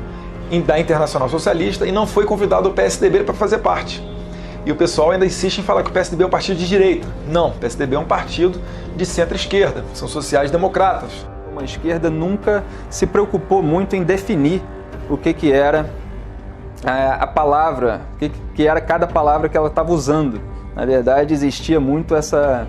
Speaker 23: da Internacional Socialista e não foi convidado o PSDB para fazer parte. E o pessoal ainda insiste em falar que o PSDB é um partido de direita. Não, o PSDB é um partido de centro-esquerda, são sociais-democratas.
Speaker 17: A esquerda nunca se preocupou muito em definir o que era a palavra, que era cada palavra que ela estava usando. Na verdade, existia muito essa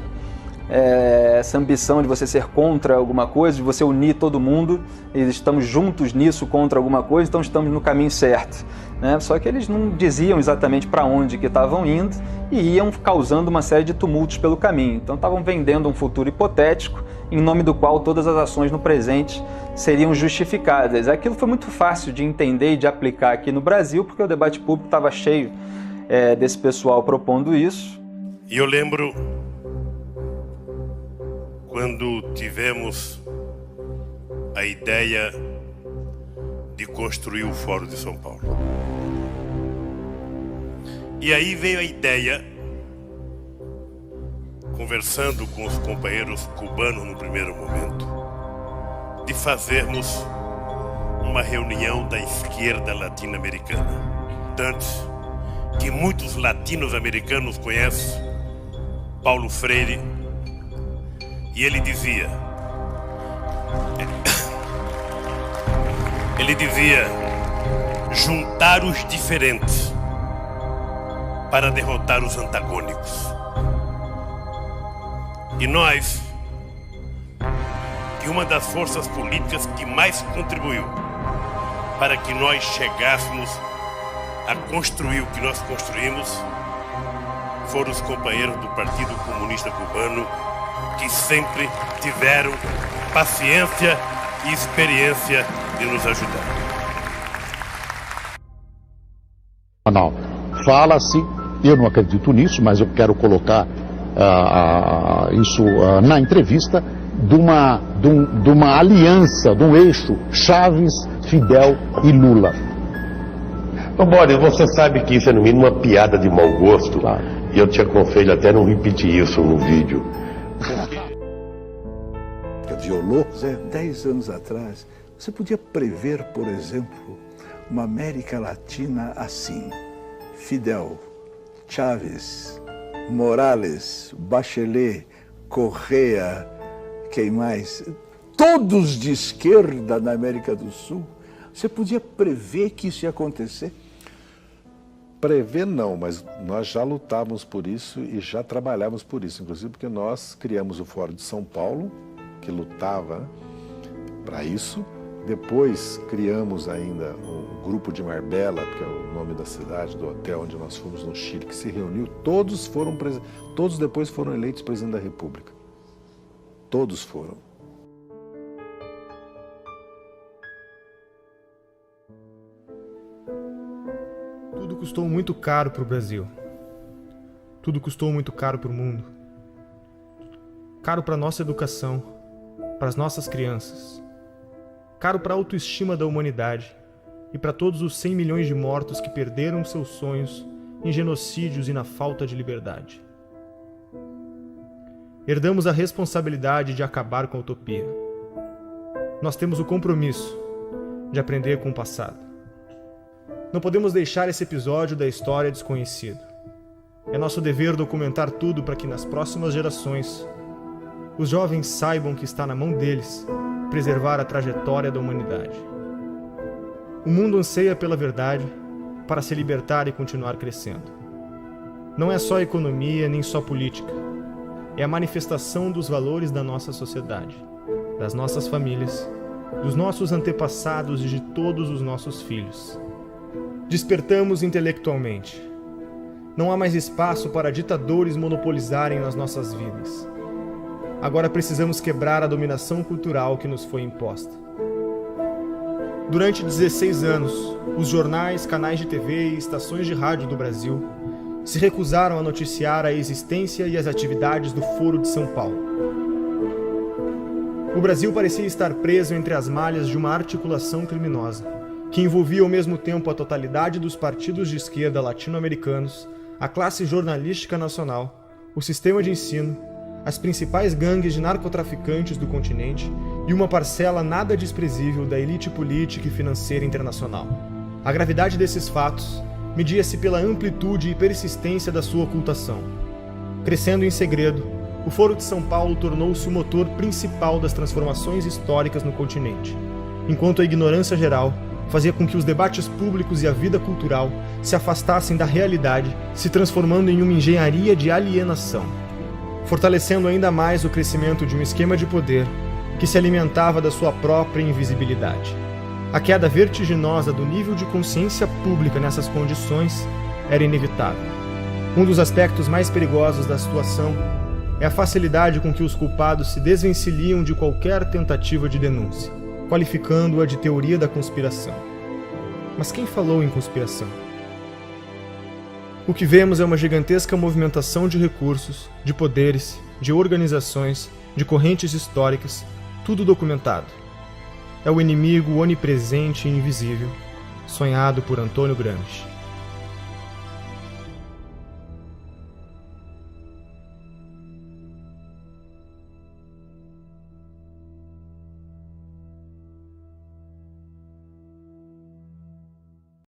Speaker 17: ambição de você ser contra alguma coisa, de você unir todo mundo, e estamos juntos nisso contra alguma coisa, então estamos no caminho certo, né? Só que eles não diziam exatamente para onde que estavam indo e iam causando uma série de tumultos pelo caminho. Então estavam vendendo um futuro hipotético, em nome do qual todas as ações no presente seriam justificadas. Aquilo foi muito fácil de entender e de aplicar aqui no Brasil, porque o debate público estava cheio desse pessoal propondo isso.
Speaker 18: E eu lembro quando tivemos a ideia de construir o Fórum de São Paulo. E aí veio a ideia, conversando com os companheiros cubanos no primeiro momento, de fazermos uma reunião da esquerda latino-americana. Tanto que muitos latinos-americanos conhecem Paulo Freire, e ele dizia, juntar os diferentes para derrotar os antagônicos. E nós, que uma das forças políticas que mais contribuiu para que nós chegássemos a construir o que nós construímos, foram os companheiros do Partido Comunista Cubano, que sempre tiveram paciência e experiência de nos ajudar.
Speaker 19: Não, fala-se, eu não acredito nisso, mas eu quero colocar isso na entrevista, de uma aliança, de um eixo Chaves, Fidel e Lula.
Speaker 20: Ô Boris, você sabe que isso é no mínimo uma piada de mau gosto, claro. E eu te aconselho até não repetir isso no vídeo.
Speaker 21: Violou, 10 anos atrás, você podia prever, por exemplo, uma América Latina assim: Fidel, Chávez, Morales, Bachelet, Correa, quem mais? Todos de esquerda na América do Sul. Você podia prever que isso ia acontecer?
Speaker 26: Prever não, mas nós já lutávamos por isso e já trabalhávamos por isso, inclusive porque nós criamos o Fórum de São Paulo, que lutava para isso. Depois criamos ainda o Grupo de Marbella, que é o nome da cidade, do hotel onde nós fomos no Chile, que se reuniu. Todos depois foram eleitos presidente da República. Todos foram.
Speaker 27: Tudo custou muito caro para o Brasil. Tudo custou muito caro para o mundo. Caro para a nossa educação, para as nossas crianças. Caro para a autoestima da humanidade e para todos os 100 milhões de mortos que perderam seus sonhos em genocídios e na falta de liberdade. Herdamos a responsabilidade de acabar com a utopia. Nós temos o compromisso de aprender com o passado. Não podemos deixar esse episódio da história desconhecido. É nosso dever documentar tudo para que nas próximas gerações os jovens saibam que está na mão deles preservar a trajetória da humanidade. O mundo anseia pela verdade para se libertar e continuar crescendo. Não é só economia nem só política. É a manifestação dos valores da nossa sociedade, das nossas famílias, dos nossos antepassados e de todos os nossos filhos. Despertamos intelectualmente. Não há mais espaço para ditadores monopolizarem nas nossas vidas. Agora precisamos quebrar a dominação cultural que nos foi imposta. Durante 16 anos, os jornais, canais de TV e estações de rádio do Brasil se recusaram a noticiar a existência e as atividades do Foro de São Paulo. O Brasil parecia estar preso entre as malhas de uma articulação criminosa, que envolvia ao mesmo tempo a totalidade dos partidos de esquerda latino-americanos, a classe jornalística nacional, o sistema de ensino, as principais gangues de narcotraficantes do continente e uma parcela nada desprezível da elite política e financeira internacional. A gravidade desses fatos media-se pela amplitude e persistência da sua ocultação. Crescendo em segredo, o Foro de São Paulo tornou-se o motor principal das transformações históricas no continente, enquanto a ignorância geral fazia com que os debates públicos e a vida cultural se afastassem da realidade, se transformando em uma engenharia de alienação, fortalecendo ainda mais o crescimento de um esquema de poder que se alimentava da sua própria invisibilidade. A queda vertiginosa do nível de consciência pública nessas condições era inevitável. Um dos aspectos mais perigosos da situação é a facilidade com que os culpados se desvencilham de qualquer tentativa de denúncia, qualificando-a de teoria da conspiração. Mas quem falou em conspiração? O que vemos é uma gigantesca movimentação de recursos, de poderes, de organizações, de correntes históricas, tudo documentado. É o inimigo onipresente e invisível, sonhado por Antônio Gramsci.